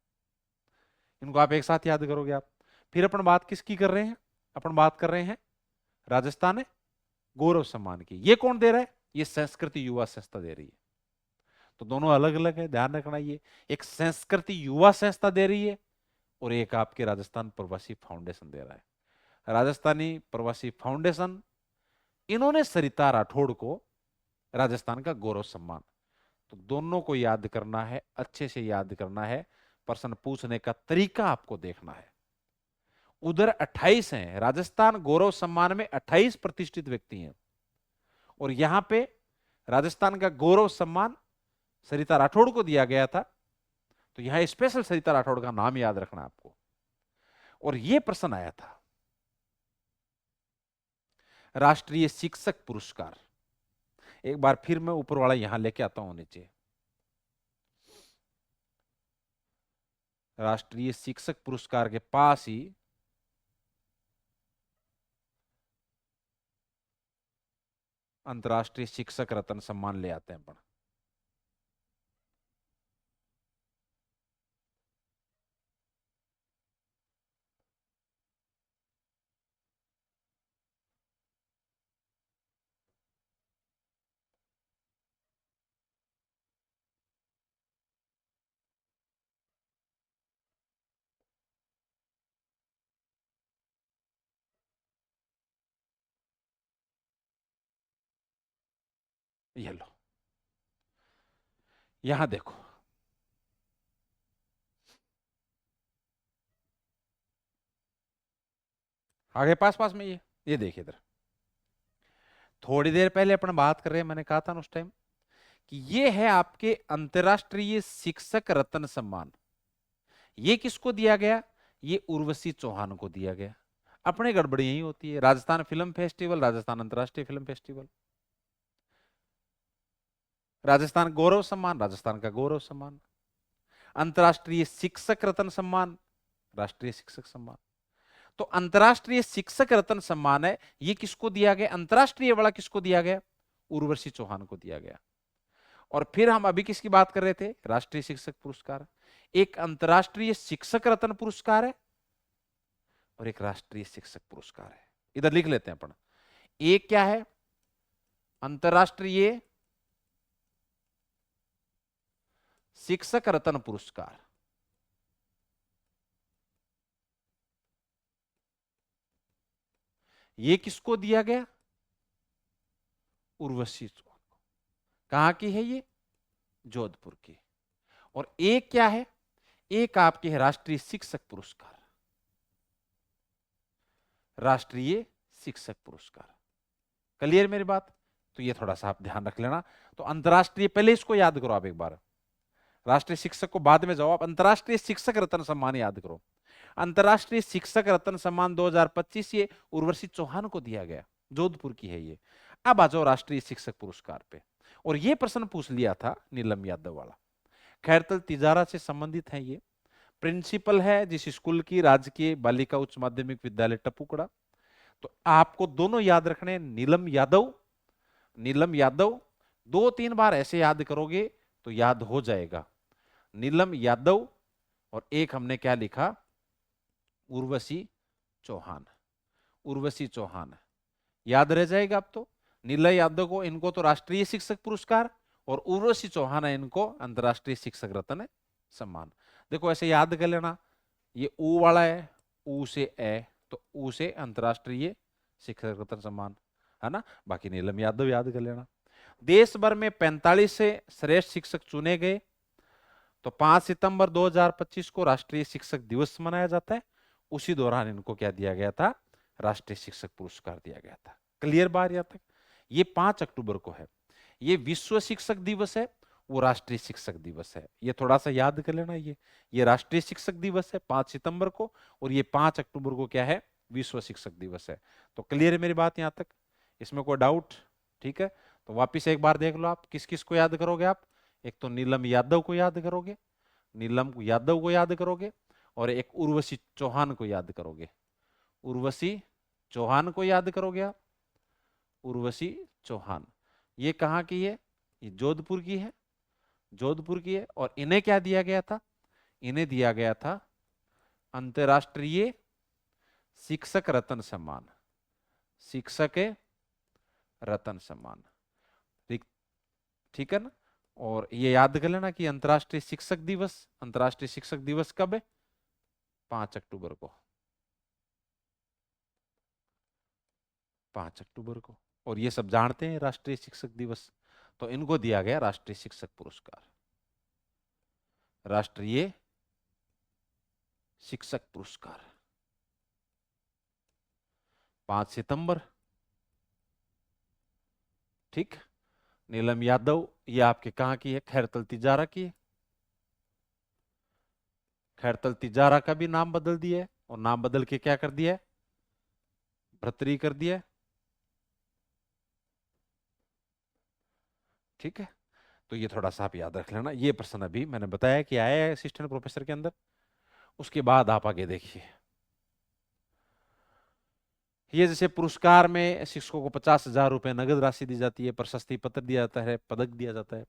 इनको आप एक साथ याद करोगे आप। फिर अपन बात किसकी कर रहे हैं? अपन बात कर रहे हैं राजस्थान गौरव सम्मान की, ये कौन दे रहा है? ये संस्कृति युवा संस्था दे रही है। तो दोनों अलग अलग है, ध्यान रखना, ये एक संस्कृति युवा संस्था दे रही है और एक आपके राजस्थान प्रवासी फाउंडेशन दे रहा है। राजस्थानी प्रवासी फाउंडेशन, इन्होंने सरिता राठौड़ को राजस्थान का गौरव सम्मान, तो दोनों को याद करना है, अच्छे से याद करना है, प्रश्न पूछने का तरीका आपको देखना है। उधर 28 हैं, राजस्थान गौरव सम्मान में 28 प्रतिष्ठित व्यक्ति हैं, और यहां पे राजस्थान का गौरव सम्मान सरिता राठौड़ को दिया गया था, तो यहां स्पेशल सरिता राठौड़ का नाम याद रखना आपको। और यह प्रश्न आया था राष्ट्रीय शिक्षक पुरस्कार, एक बार फिर मैं ऊपर वाला यहां लेके आता हूं नीचे, राष्ट्रीय शिक्षक पुरस्कार के पास ही अंतर्राष्ट्रीय शिक्षक रत्न सम्मान ले आते हैं अपन। ये लो, यहां देखो, आगे पास पास में ये देखिए इधर, थोड़ी देर पहले अपन बात कर रहे हैं, मैंने कहा था ना उस टाइम कि ये है आपके अंतर्राष्ट्रीय शिक्षक रत्न सम्मान। ये किसको दिया गया? ये उर्वशी चौहान को दिया गया। अपने गड़बड़ी यही होती है, राजस्थान फिल्म फेस्टिवल, राजस्थान अंतर्राष्ट्रीय फिल्म फेस्टिवल, राजस्थान गौरव सम्मान, राजस्थान का गौरव सम्मान, अंतर्राष्ट्रीय शिक्षक रत्न सम्मान, राष्ट्रीय शिक्षक सम्मान। तो अंतर्राष्ट्रीय शिक्षक रत्न सम्मान है, ये किसको दिया गया? अंतर्राष्ट्रीय वाला किसको दिया गया? उर्वशी चौहान को दिया गया। और फिर हम अभी किसकी बात कर रहे थे? राष्ट्रीय शिक्षक पुरस्कार। एक अंतर्राष्ट्रीय शिक्षक रत्न पुरस्कार है और एक राष्ट्रीय शिक्षक पुरस्कार है। इधर लिख लेते हैं अपन। एक क्या है? अंतर्राष्ट्रीय शिक्षक रत्न पुरस्कार, ये किसको दिया गया? उर्वशी चौहान को। कहां की है ये? जोधपुर की। और एक क्या है? एक आपके है राष्ट्रीय शिक्षक पुरस्कार, राष्ट्रीय शिक्षक पुरस्कार। क्लियर मेरी बात? तो ये थोड़ा सा आप ध्यान रख लेना। तो अंतर्राष्ट्रीय, पहले इसको याद करो आप एक बार, राष्ट्रीय शिक्षक को बाद में जाओ, आप अंतर्राष्ट्रीय शिक्षक रत्न सम्मान याद करो। अंतर्राष्ट्रीय शिक्षक रत्न सम्मान 2025 ये उर्वशी चौहान को दिया गया, जोधपुर की है ये। अब आ जाओ राष्ट्रीय शिक्षक पुरस्कार पे। और ये प्रश्न पूछ लिया था नीलम यादव वाला, खैरतल तिजारा से संबंधित है ये। प्रिंसिपल है जिस स्कूल की, राजकीय बालिका उच्च माध्यमिक विद्यालय टपुकड़ा। तो आपको दोनों याद रखने, नीलम यादव, नीलम यादव। 2-3 बार ऐसे याद करोगे तो याद हो जाएगा। नीलम यादव, और एक हमने क्या लिखा? उर्वशी चौहान। उर्वशी चौहान याद रह जाएगा अब तो। नीलम यादव को, इनको तो राष्ट्रीय शिक्षक पुरस्कार, और उर्वशी चौहान है, इनको अंतर्राष्ट्रीय शिक्षक रत्न सम्मान। देखो ऐसे याद कर लेना, ये ऊ वाला है, ऊ से ए, तो ऊ से अंतर्राष्ट्रीय शिक्षक रत्न सम्मान है ना। बाकी नीलम यादव याद कर लेना। देश भर में 45 से श्रेष्ठ शिक्षक चुने गए। तो 5 सितंबर 2025 को राष्ट्रीय शिक्षक दिवस मनाया जाता है। उसी दौरान इनको क्या दिया गया था? राष्ट्रीय शिक्षक पुरस्कार दिया गया था। क्लियर बात यहां तक? ये 5 अक्टूबर को है। ये विश्व शिक्षक दिवस है, वो राष्ट्रीय शिक्षक दिवस है। ये थोड़ा सा याद कर लेना। ये राष्ट्रीय शिक्षक दिवस है 5 सितंबर को, और ये 5 अक्टूबर को क्या है? विश्व शिक्षक दिवस है। तो क्लियर है मेरी बात यहां तक? इसमें कोई डाउट? ठीक है, तो वापिस एक बार देख लो आप, किस किस को याद करोगे आप? एक तो नीलम यादव को याद करोगे, नीलम यादव को याद करोगे, और एक उर्वशी चौहान को याद करोगे। उर्वशी चौहान को याद करोगे आप, उर्वशी चौहान। ये कहां की है? ये जोधपुर की है, जोधपुर की है। और इन्हें क्या दिया गया था? इन्हें दिया गया था अंतर्राष्ट्रीय शिक्षक रत्न सम्मान, शिक्षक रत्न सम्मान। ठीक है ना? और ये याद कर लेना कि अंतर्राष्ट्रीय शिक्षक दिवस, अंतर्राष्ट्रीय शिक्षक दिवस कब है? 5 अक्टूबर को, 5 अक्टूबर को। और ये सब जानते हैं राष्ट्रीय शिक्षक दिवस, तो इनको दिया गया राष्ट्रीय शिक्षक पुरस्कार, राष्ट्रीय शिक्षक पुरस्कार 5 सितंबर। ठीक। नीलम यादव ये आपके कहां की है? खैरतल तिजारा की है। खैरतल तिजारा का भी नाम बदल दिया है, और नाम बदल के क्या कर दिया है? भर्तरी कर दिया है। ठीक है, तो ये थोड़ा सा आप याद रख लेना। ये प्रश्न अभी मैंने बताया कि आया है असिस्टेंट प्रोफेसर के अंदर। उसके बाद आप आगे देखिए, ये जैसे पुरस्कार में शिक्षकों को 50,000 रुपए नगद राशि दी जाती है, प्रशस्ति पत्र दिया जाता है, पदक दिया जाता है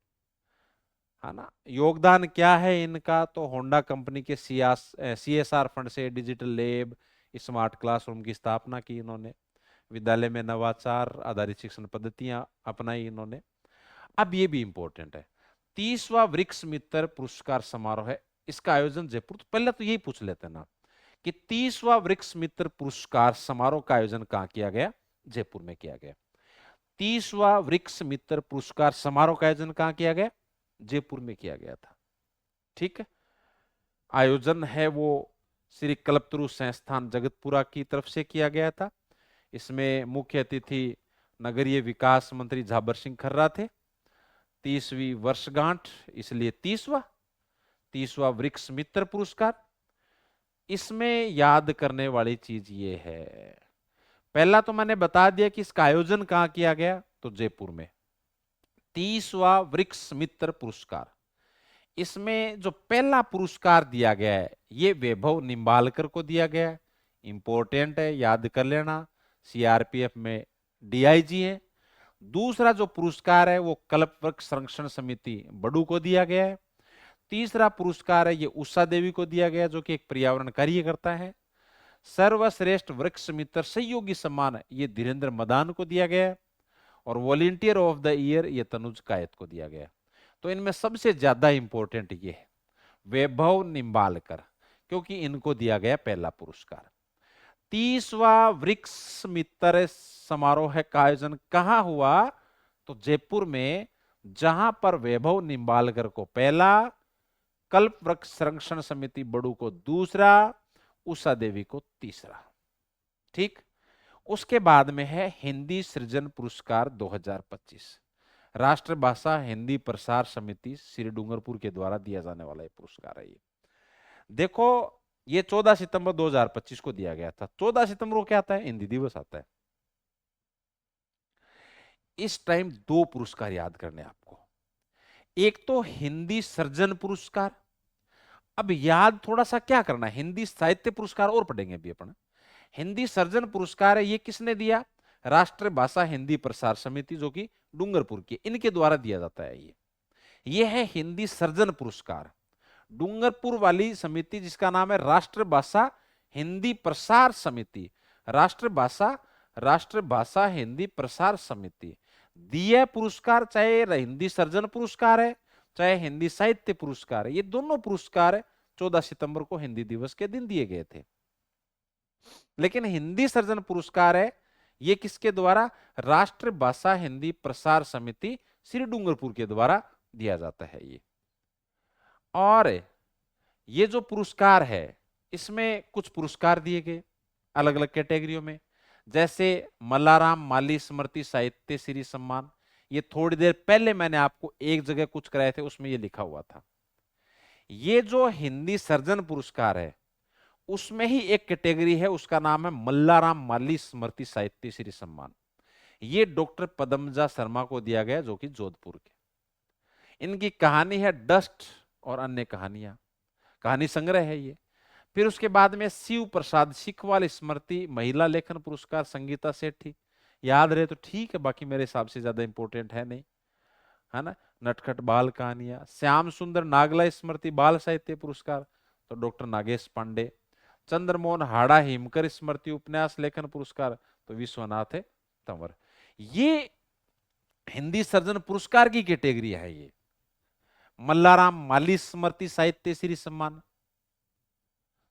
ना। योगदान क्या है इनका? तो होंडा कंपनी के CSR फंड से डिजिटल लैब, स्मार्ट क्लासरूम की स्थापना की इन्होंने, विद्यालय में नवाचार आधारित शिक्षण पद्धतियां अपनाई इन्होंने। अब ये भी इंपॉर्टेंट है, 30वां वृक्ष मित्र पुरस्कार समारोह है, इसका आयोजन जयपुर। तो पहले तो यही पूछ लेते ना कि 30वां वृक्ष मित्र पुरस्कार समारोह का आयोजन कहां किया गया? जयपुर में किया गया। 30वां वृक्ष मित्र पुरस्कार समारोह का आयोजन कहां किया गया? जयपुर में किया गया था। ठीक है, आयोजन है वो श्री कल्पतरु संस्थान जगतपुरा की तरफ से किया गया था। इसमें मुख्य अतिथि नगरीय विकास मंत्री झाबर सिंह खर्रा थे। 30वीं वर्षगांठ, इसलिए 30वां वृक्ष मित्र पुरस्कार। इसमें याद करने वाली चीज ये है, पहला तो मैंने बता दिया कि इसका आयोजन कहां किया गया, तो जयपुर में। 30वां वृक्ष मित्र पुरस्कार, इसमें जो पहला पुरस्कार दिया गया है ये वैभव निंबालकर को दिया गया है। इंपॉर्टेंट है, याद कर लेना, सीआरपीएफ में डीआईजी है। दूसरा जो पुरस्कार है वो कल्पवृक्ष संरक्षण समिति बड़ू को दिया गया है। तीसरा पुरस्कार है ये उषा देवी को दिया गया, जो कि एक पर्यावरण कार्यकर्ता है। सर्वश्रेष्ठ वृक्ष मित्र सहयोगी सम्मान ये धीरेन्द्र मदान को दिया गया है। और वॉलेंटियर ऑफ द ईयर ये तनुज कायत को दिया गया। तो इनमें सबसे ज्यादा इंपॉर्टेंट ये है वैभव निंबालकर, क्योंकि इनको दिया गया पहला पुरस्कार। 30वां वृक्ष मित्र समारोह का आयोजन कहां हुआ, तो जयपुर में, जहां पर वैभव निंबालकर को पहला, कल्प वृक्ष संरक्षण समिति बड़ू को दूसरा, उषा देवी को तीसरा। ठीक। उसके बाद में है हिंदी सृजन पुरस्कार 2025, राष्ट्रभाषा हिंदी प्रसार समिति श्री डूंगरपुर के द्वारा दिया जाने वाला ये पुरस्कार है। ये देखो, ये 14 सितंबर 2025 को दिया गया था। 14 सितंबर को क्या आता है, हिंदी दिवस आता है। इस टाइम दो पुरस्कार याद करने आपको, एक तो हिंदी सर्जन पुरस्कार। अब याद थोड़ा सा क्या करना है, हिंदी साहित्य पुरस्कार और पढ़ेंगे अभी अपन। हिंदी सर्जन पुरस्कार है, ये किसने दिया, राष्ट्रभाषा हिंदी प्रसार समिति, जो कि डूंगरपुर की, इनके द्वारा दिया जाता है। ये है हिंदी सर्जन पुरस्कार, डूंगरपुर वाली समिति जिसका नाम है राष्ट्रभाषा हिंदी प्रसार समिति, राष्ट्रभाषा हिंदी प्रसार समिति दिया पुरस्कार। चाहे हिंदी सर्जन पुरस्कार है, चाहे हिंदी साहित्य पुरस्कार है, ये दोनों पुरस्कार 14 सितंबर को हिंदी दिवस के दिन दिए गए थे। लेकिन हिंदी सर्जन पुरस्कार है ये किसके द्वारा, राष्ट्रभाषा हिंदी प्रसार समिति श्री डूंगरपुर के द्वारा दिया जाता है ये। और ये जो पुरस्कार है इसमें कुछ पुरस्कार दिए गए अलग अलग कैटेगरियों में, जैसे मल्लाराम माली स्मृति साहित्य श्री सम्मान, ये थोड़ी देर पहले मैंने आपको एक जगह कुछ कराए थे, उसमें ये लिखा हुआ था। ये जो हिंदी सर्जन पुरस्कार है उसमें ही एक कैटेगरी है, उसका नाम है मल्लाराम माली स्मृति साहित्य श्री सम्मान। ये डॉक्टर पदमजा शर्मा को दिया गया, जो कि जोधपुर के। इनकी कहानी है डस्ट और अन्य कहानियां, कहानी संग्रह है ये। फिर उसके बाद में शिव प्रसाद सिखवाल स्मृति महिला लेखन पुरस्कार संगीता सेठी, याद रहे तो ठीक है, बाकी मेरे हिसाब से ज्यादा इंपॉर्टेंट है नहीं, है ना। नटखट बाल कहानियां, श्याम सुंदर नागला स्मृति बाल साहित्य पुरस्कार, तो डॉक्टर नागेश पांडे। चंद्रमोहन हाड़ा हिमकर स्मृति उपन्यास लेखन पुरस्कार, तो विश्वनाथ तंवर। ये हिंदी सर्जन पुरस्कार की कैटेगरी है। ये मल्लाराम माली स्मृति साहित्य श्री सम्मान,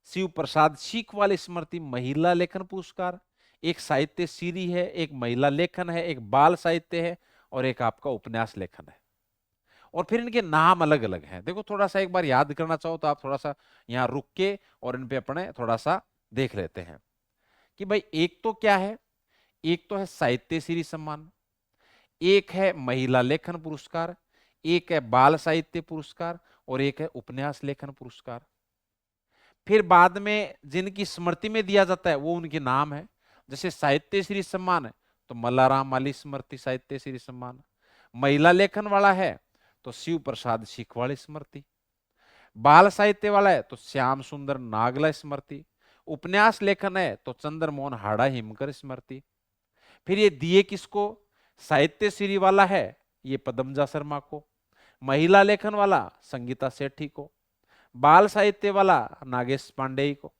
शिव प्रसाद सीखवाल स्मृति महिला लेखन पुरस्कार, एक साहित्य सीरी है, एक महिला लेखन है, एक बाल साहित्य है, और एक आपका उपन्यास लेखन है। और फिर इनके नाम अलग अलग हैं। देखो, थोड़ा सा एक बार याद करना चाहो तो आप थोड़ा सा यहां रुक के और इन पे अपने थोड़ा सा देख लेते हैं कि भाई एक तो क्या है, एक तो है साहित्य श्री सम्मान, एक है महिला लेखन पुरस्कार, एक है बाल साहित्य पुरस्कार, और एक है उपन्यास लेखन पुरस्कार। फिर बाद में जिनकी स्मृति में दिया जाता है वो उनके नाम है, जैसे साहित्य श्री सम्मान है तो मल्लाराम माली स्मृति साहित्य श्री सम्मान, महिला लेखन वाला है तो शिव प्रसाद सीखवाल स्मृति, बाल साहित्य वाला है तो श्याम सुंदर नागला स्मृति, उपन्यास लेखन है तो चंद्रमोहन हाड़ा हिमकर स्मृति। फिर ये दिए किसको, साहित्य श्री वाला है ये पदमजा शर्मा को, महिला लेखन वाला संगीता सेठी को, बाल साहित्य वाला नागेश पांडे को,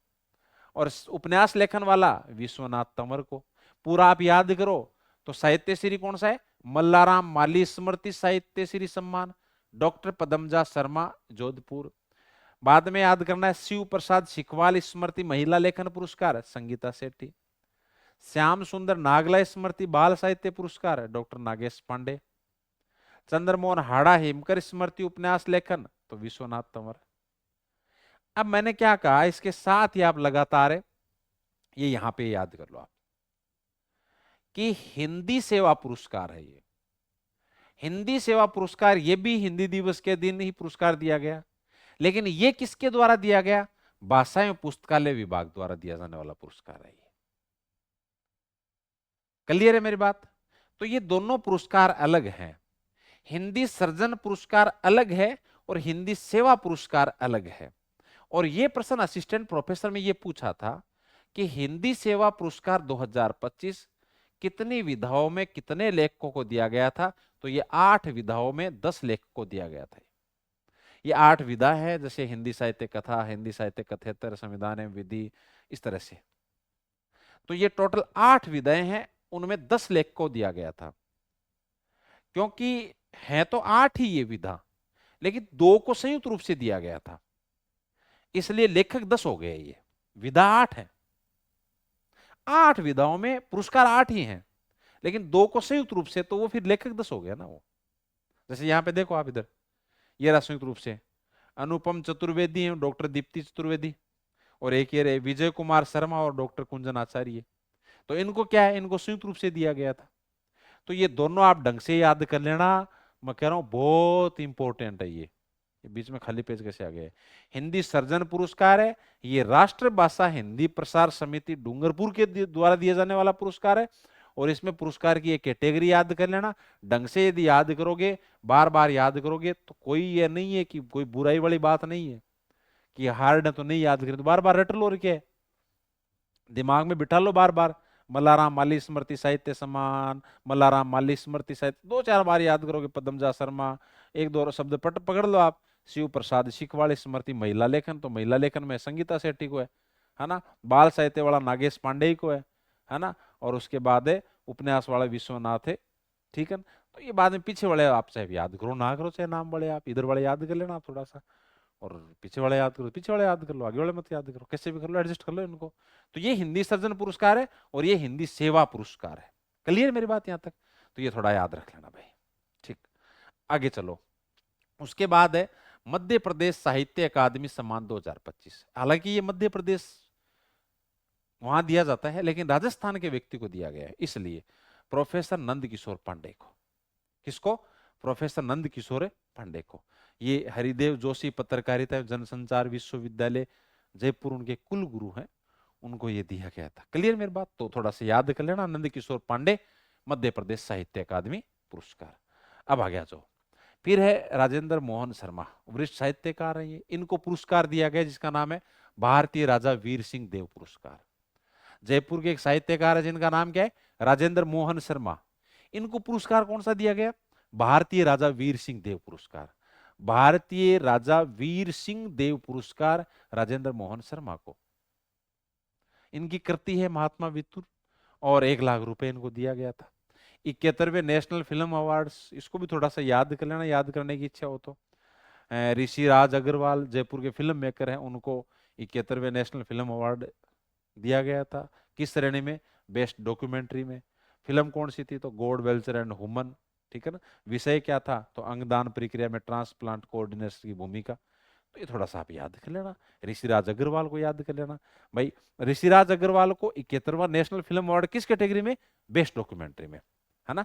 और उपन्यास लेखन वाला विश्वनाथ तंवर को। पूरा आप याद करो तो साहित्य श्री कौन सा है, मल्लाराम माली स्मृति साहित्य श्री सम्मान, डॉक्टर पदमजा शर्मा जोधपुर। बाद में याद करना है शिव प्रसाद सिखवाल स्मृति महिला लेखन पुरस्कार संगीता सेठी, श्याम सुंदर नागला स्मृति बाल साहित्य पुरस्कार डॉक्टर नागेश पांडे, चंद्रमोहन हाड़ा हिमकर स्मृति उपन्यास लेखन तो विश्वनाथ तंवर। अब मैंने क्या कहा, इसके साथ ही आप लगातार ये यहां पे याद कर लो आप कि हिंदी सेवा पुरस्कार है ये। हिंदी सेवा पुरस्कार ये भी हिंदी दिवस के दिन ही पुरस्कार दिया गया, लेकिन ये किसके द्वारा दिया गया, भाषा एवं पुस्तकालय विभाग द्वारा दिया जाने वाला पुरस्कार है ये। क्लियर है मेरी बात? तो ये दोनों पुरस्कार अलग हैं। हिंदी सर्जन पुरस्कार अलग है और हिंदी सेवा पुरस्कार अलग है। और ये प्रश्न असिस्टेंट प्रोफेसर में ये पूछा था कि हिंदी सेवा पुरस्कार 2025 कितनी विधाओं में कितने लेखकों को दिया गया था? तो ये 8 विधाओं में 10 लेखकों को दिया गया था। ये 8 विधा है, जैसे हिंदी साहित्य कथा, हिंदी साहित्य कथेतर, संविधान एवं विधि, इस तरह से। तो ये टोटल 8 विधाएं हैं, उनमें 10 लेखकों को दिया गया था। क्योंकि है तो 8 ही ये विधा, लेकिन 2 को संयुक्त रूप से दिया गया था, इसलिए लेखक 10 हो गए। ये विधा 8 है, 8 विधाओं में पुरस्कार 8 ही हैं, लेकिन 2 को संयुक्त रूप से, तो वो फिर लेखक 10 हो गया ना वो। जैसे यहां पे देखो आप, इधर ये रहा संयुक्त रूप से अनुपम चतुर्वेदी एवं डॉक्टर दीप्ति चतुर्वेदी, और एक ये रहे विजय कुमार शर्मा और डॉक्टर कुंजन आचार्य। तो इनको क्या है, इनको संयुक्त रूप से दिया गया था। तो ये दोनों आप ढंग से याद कर लेना, मैं कह रहा हूं बहुत इंपॉर्टेंट है ये बीच में खाली पेज कैसे आ गया है। हिंदी सर्जन पुरस्कार है, ये राष्ट्रभाषा हिंदी प्रसार समिति डूंगरपुर के द्वारा दिया जाने वाला पुरस्कार है। और इसमें पुरस्कार की एक कैटेगरी याद कर लेना, ढंग से यदि याद करोगे, बार बार याद करोगे, तो कोई ये नहीं है कि कोई बुराई वाली बात नहीं है कि हार्ड है तो नहीं याद करें, तो बार बार रट लो, और क्या है, दिमाग में बिठा लो बार बार। मल्लाराम माली स्मृति साहित्य सम्मान, मल्लाराम माली स्मृति साहित्य, 2-4 बार याद करोगे। पद्मजा शर्मा, एक दो शब्द पकड़ लो आप। शिव प्रसाद शिखवाड़ी स्मृति महिला लेखन, तो महिला लेखन में संगीता सेठी को है ना। बाल साहित्य वाला नागेश पांडे को है ना। और उसके बाद है उपन्यास वाला विश्वनाथ है, ठीक है ना। तो ये बाद में पीछे वाले आप चाहे याद करो ना करो, चाहे नाम बड़े, आप इधर वाले याद कर लेना आप थोड़ा सा, और पीछे वाले याद करो, पीछे वाले याद कर लो, आगे वाले मत याद करो, कैसे भी कर लो, एडजस्ट कर लो इनको। तो ये हिंदी सर्जन पुरस्कार है और ये हिंदी सेवा पुरस्कार है। क्लियर मेरी बात यहां तक? तो ये थोड़ा याद रख लेना भाई, ठीक। आगे चलो, उसके बाद है मध्य प्रदेश साहित्य अकादमी सम्मान 2025। हालांकि ये मध्य प्रदेश वहां दिया जाता है, लेकिन राजस्थान के व्यक्ति को दिया गया है, इसलिए प्रोफेसर नंद किशोर पांडे को। किसको? प्रोफेसर नंद किशोर पांडे को। ये हरिदेव जोशी पत्रकारिता एवं जनसंचार विश्वविद्यालय जयपुर उनके कुल गुरु हैं, उनको ये दिया गया था। क्लियर मेरी बात? तो थोड़ा सा याद कर लेना, नंद किशोर पांडे मध्य प्रदेश साहित्य अकादमी पुरस्कार। अब आ गया जो फिर है राजेंद्र मोहन शर्मा, वरिष्ठ साहित्यकार है ये, इनको पुरस्कार दिया गया जिसका नाम है भारतीय राजा वीर सिंह देव पुरस्कार। जयपुर के एक साहित्यकार है जिनका नाम क्या है, राजेंद्र मोहन शर्मा। इनको पुरस्कार कौन सा दिया गया? भारतीय राजा वीर सिंह देव पुरस्कार। भारतीय राजा वीर सिंह देव पुरस्कार राजेंद्र मोहन शर्मा को। इनकी कृति है महात्मा वितुर, और 1 लाख रुपए इनको दिया गया था। 71वें नेशनल फिल्म अवार्ड्स, इसको भी थोड़ा सा याद कर लेना, याद करने की इच्छा हो तो। ऋषि राज अग्रवाल जयपुर के फिल्म मेकर हैं, उनको 71वें नेशनल फिल्म अवार्ड दिया गया था। किस श्रेणी में? बेस्ट डॉक्यूमेंट्री में। फिल्म कौन सी थी? तो गॉड वेल्चर एंड ह्यूमन, ठीक है ना। विषय क्या था? तो अंगदान प्रक्रिया में ट्रांसप्लांट कोऑर्डिनेटर की भूमिका। तो ये थोड़ा सा आप याद कर लेना, ऋषिराज अग्रवाल को याद कर लेना भाई। ऋषिराज अग्रवाल को 71वां नेशनल फिल्म अवार्ड किस कैटेगरी में? बेस्ट डॉक्यूमेंट्री में, है ना।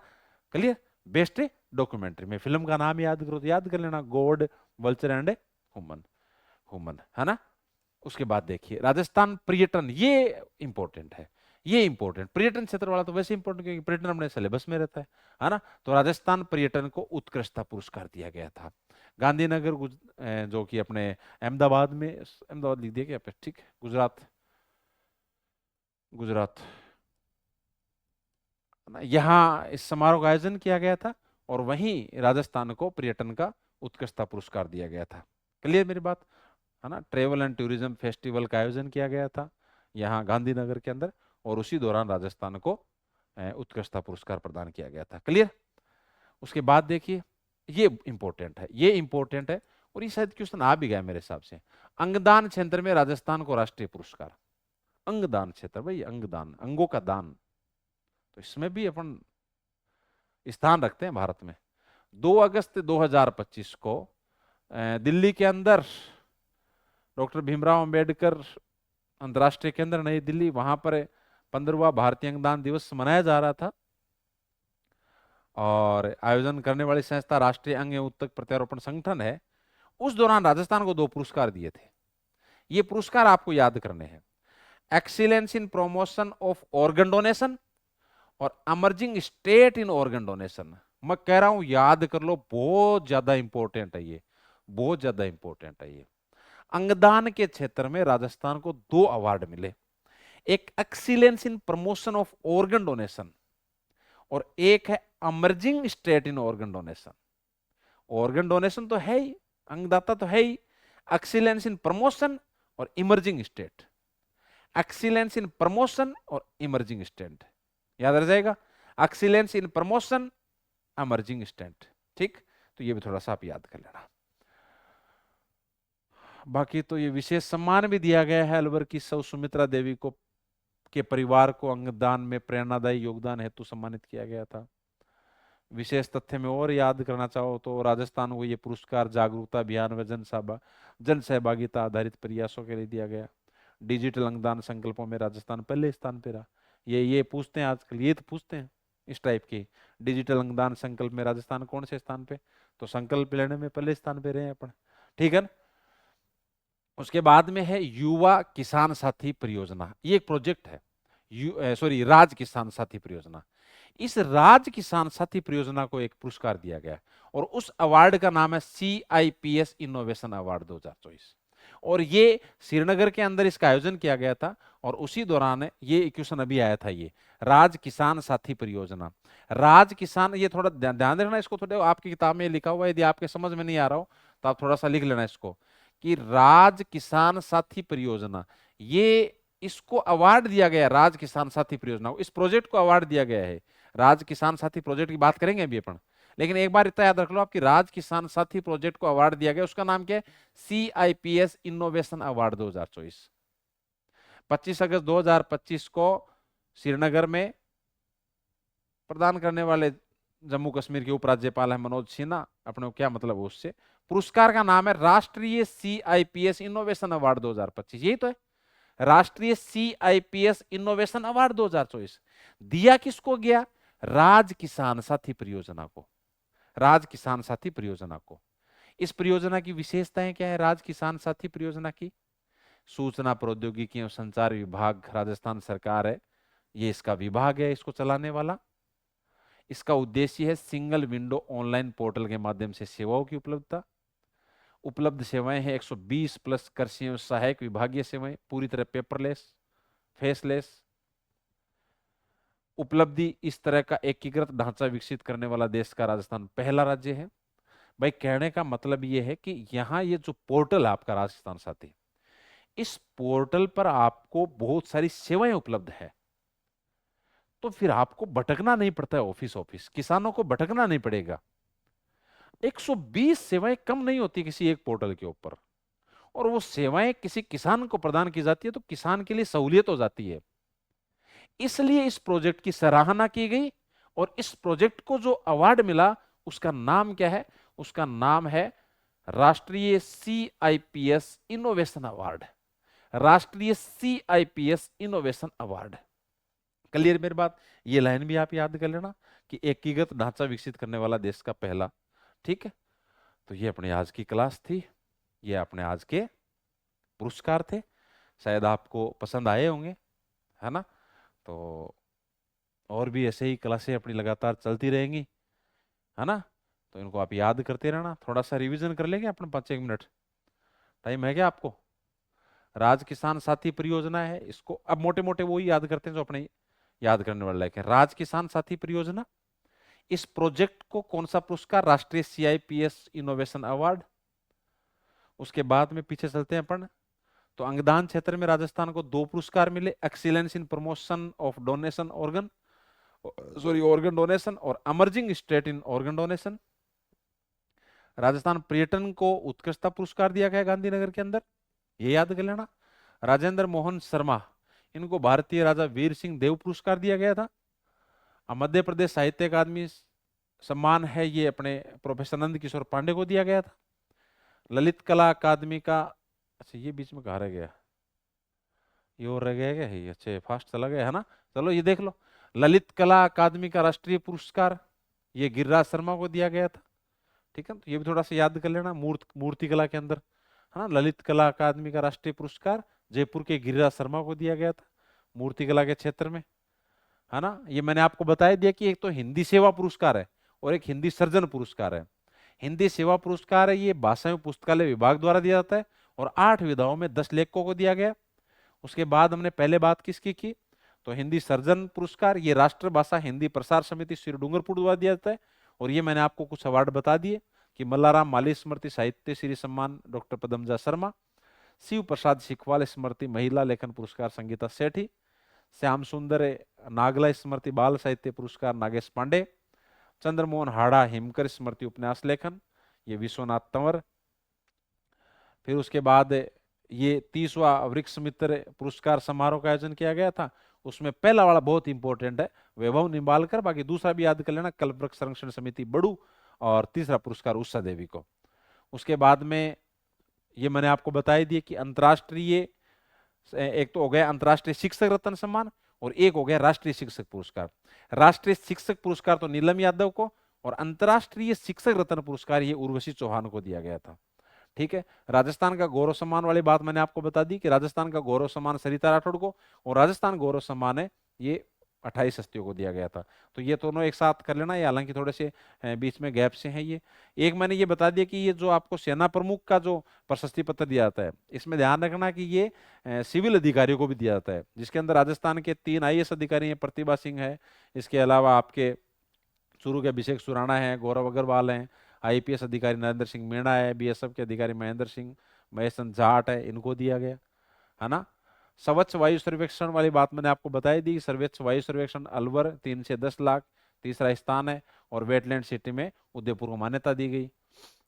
क्लियर? बेस्ट डॉक्यूमेंट्री में। फिल्म का नाम याद करो तो याद कर लेना, God vulture and human, human, है ना। उसके बाद देखिए राजस्थान पर्यटन, ये इंपॉर्टेंट है, ये इंपॉर्टेंट पर्यटन क्षेत्र वाला तो वैसे इंपॉर्टेंट क्योंकि पर्यटन अपने सिलेबस में रहता है ना। तो राजस्थान पर्यटन को उत्कृष्टता पुरस्कार दिया गया था। गांधीनगर जो कि अपने अहमदाबाद में, अहमदाबाद लिख दिया क्या पे, ठीक है, गुजरात, गुजरात, यहाँ इस समारोह का आयोजन किया गया था, और वहीं राजस्थान को पर्यटन का उत्कृष्टता पुरस्कार दिया गया था। क्लियर मेरी बात? है ना। ट्रेवल एंड टूरिज्म फेस्टिवल का आयोजन किया गया था यहाँ गांधीनगर के अंदर, और उसी दौरान राजस्थान को उत्कृष्टता पुरस्कार प्रदान किया गया था। क्लियर? उसके बाद देखिए, ये इंपॉर्टेंट है, ये इंपॉर्टेंट है, और ये शायद क्वेश्चन आ भी गया मेरे हिसाब से। अंगदान क्षेत्र में राजस्थान को राष्ट्रीय पुरस्कार। अंगदान क्षेत्र भाई, अंगदान, अंगों का दान, तो इसमें भी अपन स्थान रखते हैं भारत में। 2 अगस्त 2025 को दिल्ली के अंदर डॉक्टर भीमराव अंबेडकर अंतर्राष्ट्रीय केंद्र नई दिल्ली, वहां पर 15वां भारतीय अंगदान दिवस मनाया जा रहा था, और आयोजन करने वाली संस्था राष्ट्रीय अंग एवं उत्तक प्रत्यारोपण संगठन है। उस दौरान राजस्थान को 2 पुरस्कार दिए थे। ये पुरस्कार आपको याद करने हैं। Excellence in promotion of organ donation और emerging state in organ donation. मैं कह रहा हूं याद कर लो, बहुत ज्यादा इंपॉर्टेंट है ये, बहुत ज्यादा इंपॉर्टेंट है ये। अंगदान के क्षेत्र में राजस्थान को 2 अवार्ड मिले, एक excellence in promotion of organ donation और एक है emerging state in organ donation. Organ donation तो है ही, अंगदाता तो है ही, एक्सीलेंस इन प्रमोशन और emerging state, excellence in promotion और इमर्जिंग स्टेट, याद रह जाएगा, excellence in promotion emerging state. ठीक, तो ये भी थोड़ा सा आप याद कर लेना। बाकी तो ये विशेष सम्मान भी दिया गया है अलवर की सौ सुमित्रा देवी को, के परिवार को अंगदान में प्रेरणादायी योगदान हेतु सम्मानित किया गया था। विशेष तथ्य में और याद करना चाहो तो राजस्थान को ये पुरस्कार जागरूकता अभियान व जन सहभागिता आधारित प्रयासों के लिए दिया गया। डिजिटल अंगदान संकल्पों में राजस्थान पहले स्थान पे रहा। ये पूछते हैं आजकल, ये तो पूछते हैं इस टाइप के, डिजिटल अंगदान संकल्प में राजस्थान कौन से स्थान पे, तो संकल्प लेने में पहले स्थान पे रहे हैं अपन, ठीक है ना। उसके बाद में है युवा किसान साथी परियोजना, ये एक प्रोजेक्ट है, सॉरी राज किसान साथी परियोजना। इस राज किसान साथी परियोजना को एक पुरस्कार दिया गया और उस अवार्ड का नाम है CIPS इनोवेशन अवार्ड 2024 और ये श्रीनगर के अंदर इसका आयोजन किया गया था और उसी दौरान ये क्वेश्चन अभी आया था, ये राज किसान साथी परियोजना। राज किसान, ये थोड़ा ध्यान रखना, इसको थोड़ा आपकी किताब में लिखा हुआ है, यदि आपके समझ में नहीं आ रहा हो तो आप थोड़ा सा लिख लेना इसको कि राज किसान साथी परियोजना, ये इसको अवार्ड दिया गया, राज किसान साथी परियोजना को, इस प्रोजेक्ट को अवार्ड दिया गया है। राज किसान साथी प्रोजेक्ट की बात करेंगे अभी अपन, लेकिन एक बार इतना याद रख लो आपकी, राज किसान साथी प्रोजेक्ट को अवार्ड दिया गया, उसका नाम क्या है, CIPS इनोवेशन अवार्ड 2024। 25 अगस्त 2025 को श्रीनगर में प्रदान करने वाले जम्मू कश्मीर के उपराज्यपाल है मनोज सिन्हा, अपने को क्या मतलब उससे, पुरस्कार का नाम है राष्ट्रीय CIPS इनोवेशन अवार्ड 2025, यही तो है, राष्ट्रीय CIPS इनोवेशन अवार्ड 2024। दिया किसको गया, राज किसान साथी परियोजना को, राज किसान साथी परियोजना को। इस परियोजना की विशेषताएं क्या है, राज किसान साथी परियोजना की, सूचना प्रौद्योगिकी एवं संचार विभाग राजस्थान सरकार है, ये इसका विभाग है इसको चलाने वाला। इसका उद्देश्य है सिंगल विंडो ऑनलाइन पोर्टल के माध्यम से सेवाओं की उपलब्धता। उपलब्ध सेवाएं हैं 120 प्लस कृषि एवं सहायक विभागीय सेवाएं, पूरी तरह पेपरलेस, फेसलेस। उपलब्धि, इस तरह का एकीकृत ढांचा विकसित करने वाला देश का राजस्थान पहला राज्य है। भाई कहने का मतलब ये है कि यहाँ ये जो पोर्टल है आपका राजस्थान साथी, इस पोर्टल पर आपको बहुत सारी सेवाएं उपलब्ध है, तो फिर आपको भटकना नहीं पड़ता है, ऑफिस ऑफिस किसानों को भटकना नहीं पड़ेगा। 120 सेवाएं कम नहीं होती किसी एक पोर्टल के ऊपर, और वो सेवाएं किसी किसान को प्रदान की जाती है तो किसान के लिए सहूलियत हो जाती है। इसलिए इस प्रोजेक्ट की सराहना की गई और इस प्रोजेक्ट को जो अवार्ड मिला उसका नाम क्या है, उसका नाम है राष्ट्रीय CIPS इनोवेशन अवार्ड, राष्ट्रीय CIPS इनोवेशन अवार्ड। क्लियर मेरी बात, ये लाइन भी आप याद कर लेना कि एकीकृत ढांचा विकसित करने वाला देश का पहला, ठीक है। तो ये अपनी आज की क्लास थी, ये अपने आज के पुरस्कार थे, शायद आपको पसंद आए होंगे, है ना। तो और भी ऐसे ही क्लासें अपनी लगातार चलती रहेंगी, है ना, तो इनको आप याद करते रहना। थोड़ा सा रिवीजन कर लेंगे अपने 5-1 मिनट, टाइम है क्या आपको। राज किसान साथी परियोजना है, इसको अब मोटे मोटे वो ही याद करते हैं जो अपने याद करने वाले लायक है। राज किसान साथी परियोजना, इस प्रोजेक्ट को कौन सा पुरस्कार, राष्ट्रीय CIPS इनोवेशन अवार्ड। उसके बाद में पीछे चलते हैं अपन, तो अंगदान क्षेत्र में राजस्थान को 2 पुरस्कार मिले, excellence in promotion of donation organ, sorry organ donation और emerging state in organ donation. Rajasthan पर्यटन को उत्कृष्टता पुरस्कार दिया गया गांधीनगर के अंदर, ये याद कर लेना। राजेंद्र मोहन शर्मा, इनको भारतीय राजा वीर सिंह देव पुरस्कार दिया गया था। मध्य प्रदेश साहित्य अकादमी सम्मान है, ये अपने प्रोफेसर नंद किशोर पांडे को दिया गया था। ललित कला अकादमी का, अच्छा ये बीच में कहा रह गया, ये और रह गया क्या है, अच्छा फास्ट चला गया है ना, चलो ये देख लो। ललित कला अकादमी का राष्ट्रीय पुरस्कार ये गिरिराज शर्मा को दिया गया था, ठीक है। तो ये भी थोड़ा सा याद कर लेना, मूर्ति कला के अंदर है ना। ललित कला अकादमी का राष्ट्रीय पुरस्कार जयपुर के गिरिराज शर्मा को दिया गया था मूर्ति कला के क्षेत्र में, है ना। ये मैंने आपको बताया दिया कि एक तो हिंदी सेवा पुरस्कार है और एक हिंदी सर्जन पुरस्कार है। हिंदी सेवा पुरस्कार है, ये भाषा एवं पुस्तकालय विभाग द्वारा दिया जाता है और 8 विधाओं में 10 लेखकों को दिया गया। उसके बाद हमने पहले बात किसकी की, तो हिंदी सर्जन पुरस्कार ये राष्ट्रभाषा हिंदी प्रसार समिति श्री डूंगरपुर द्वारा दिया जाता है। और ये मैंने आपको कुछ अवार्ड बता दिए कि मल्लाराम माली स्मृति साहित्य श्री सम्मान डॉक्टर पदमजा शर्मा, शिव प्रसाद सिखवाल स्मृति महिला लेखन पुरस्कार संगीता सेठी, श्याम सुंदर नागला स्मृति बाल साहित्य पुरस्कार नागेश पांडे, चंद्रमोहन हाड़ा हिमकर स्मृति उपन्यास लेखन ये विश्वनाथ तंवर। फिर उसके बाद ये 30वां वृक्ष मित्र पुरस्कार समारोह का आयोजन किया गया था। उसमें पहला वाला बहुत इंपॉर्टेंट है, वैभव निम्बालकर, बाकी दूसरा भी याद कर लेना, कल्पवृक्ष संरक्षण समिति बड़ू, और तीसरा पुरस्कार उषा देवी को। उसके बाद में ये मैंने आपको बताई दिए कि अंतर्राष्ट्रीय, एक तो हो गया अंतर्राष्ट्रीय शिक्षक रत्न सम्मान और एक हो गया राष्ट्रीय शिक्षक पुरस्कार। राष्ट्रीय शिक्षक पुरस्कार तो नीलम यादव को और अंतर्राष्ट्रीय शिक्षक रत्न पुरस्कार ये उर्वशी चौहान को दिया गया था। ठीक है। राजस्थान का गौरव सम्मान वाली बात मैंने आपको बता दी कि राजस्थान का गौरव सम्मान सरिता राठौड़ को और राजस्थान गौरव सम्मान है ये 28 हस्तियों को दिया गया था। तो ये दोनों एक साथ कर लेना, ये हालांकि थोड़े से बीच में गैप से हैं। ये एक मैंने ये बता दिया कि ये जो आपको सेना प्रमुख का जो प्रशस्ति पत्र दिया जाता है, इसमें ध्यान रखना कि ये सिविल अधिकारियों को भी दिया जाता है, जिसके अंदर राजस्थान के 3 IAS अधिकारी हैं, प्रतिभा सिंह है, इसके अलावा आपके चूरू के अभिषेक सुराणा है, गौरव अग्रवाल हैं, IPS अधिकारी नरेंद्र सिंह मीणा है, BSF के अधिकारी महेंद्र सिंह महेश चंद जाट है, इनको दिया गया, है ना। स्वच्छ वायु सर्वेक्षण वाली बात मैंने आपको बताई दी, सर्वोच्च वायु सर्वेक्षण अलवर 3 से 10 लाख तीसरा स्थान है और वेटलैंड सिटी में उदयपुर को मान्यता दी गई,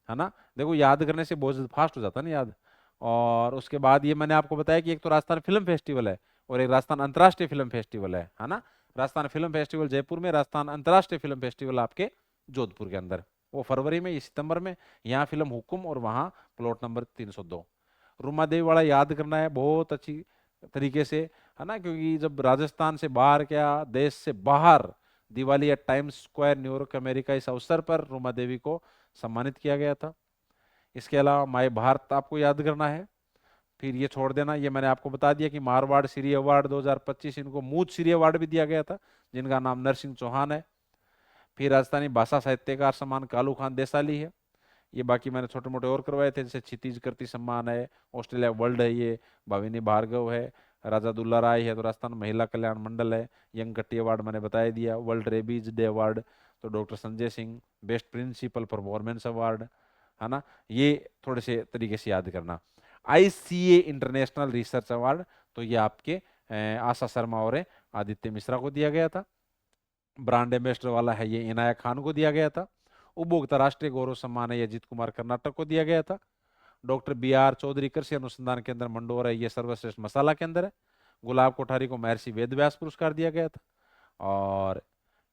है ना। देखो याद करने से बहुत फास्ट हो जाता है ना याद। और उसके बाद ये मैंने आपको बताया कि एक तो राजस्थान फिल्म फेस्टिवल है और एक राजस्थान अंतर्राष्ट्रीय फिल्म फेस्टिवल है ना। राजस्थान फिल्म फेस्टिवल जयपुर में, राजस्थान अंतर्राष्ट्रीय फिल्म फेस्टिवल आपके जोधपुर के अंदर, वो फरवरी में, ये सितंबर में। यहाँ फिल्म हुकुम और वहाँ प्लॉट नंबर 302। रूमा देवी वाला याद करना है बहुत अच्छी तरीके से, है ना, क्योंकि जब राजस्थान से बाहर क्या देश से बाहर Diwali at Times Square New York America, इस अवसर पर रूमा देवी को सम्मानित किया गया था। इसके अलावा माय भारत आपको याद करना है। फिर ये छोड़ देना, ये मैंने आपको बता दिया कि मारवाड़ श्री अवार्ड 2025 इनको मूत श्री अवार्ड भी दिया गया था, जिनका नाम नरसिंह चौहान है। फिर राजस्थानी भाषा साहित्यकार सम्मान कालू खान देसाली है। ये बाकी मैंने छोटे मोटे और करवाए थे, जैसे क्षितिज कृति सम्मान है, ऑस्ट्रेलिया वर्ल्ड है, ये भाविनी भार्गव है, राजा दुल्ला राय है, तो राजस्थान महिला कल्याण मंडल है। यंग कट्टी अवार्ड मैंने बता दिया। वर्ल्ड रेबीज डे अवार्ड तो doctor Sanjay Singh. Best principal performance award, है ना। ये थोड़े से तरीके से याद करना। ICA इंटरनेशनल रिसर्च अवार्ड तो ये आपके आशा शर्मा और आदित्य मिश्रा को दिया गया था। ब्रांड एम्बेसडर वाला है ये इनाया खान को दिया गया था। उपभोक्ता राष्ट्रीय गौरव सम्मान है ये अजीत कुमार कर्नाटक को दिया गया था। डॉक्टर BR चौधरी कृषि अनुसंधान केंद्र मंडोर है, ये सर्वश्रेष्ठ मसाला केंद्र है। गुलाब कोठारी को महर्षि वेदव्यास पुरस्कार दिया गया था। और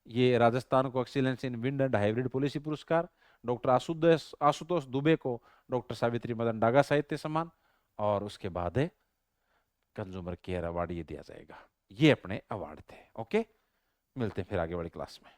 ये राजस्थान को excellence in wind and hybrid policy पुरस्कार। डॉक्टर आशुतोष दुबे को डॉक्टर सावित्री मदन डागा साहित्य सम्मान। और उसके बाद है कंज्यूमर केयर अवार्ड, ये दिया जाएगा। ये अपने अवार्ड थे। ओके, मिलते हैं फिर आगे वाली क्लास में।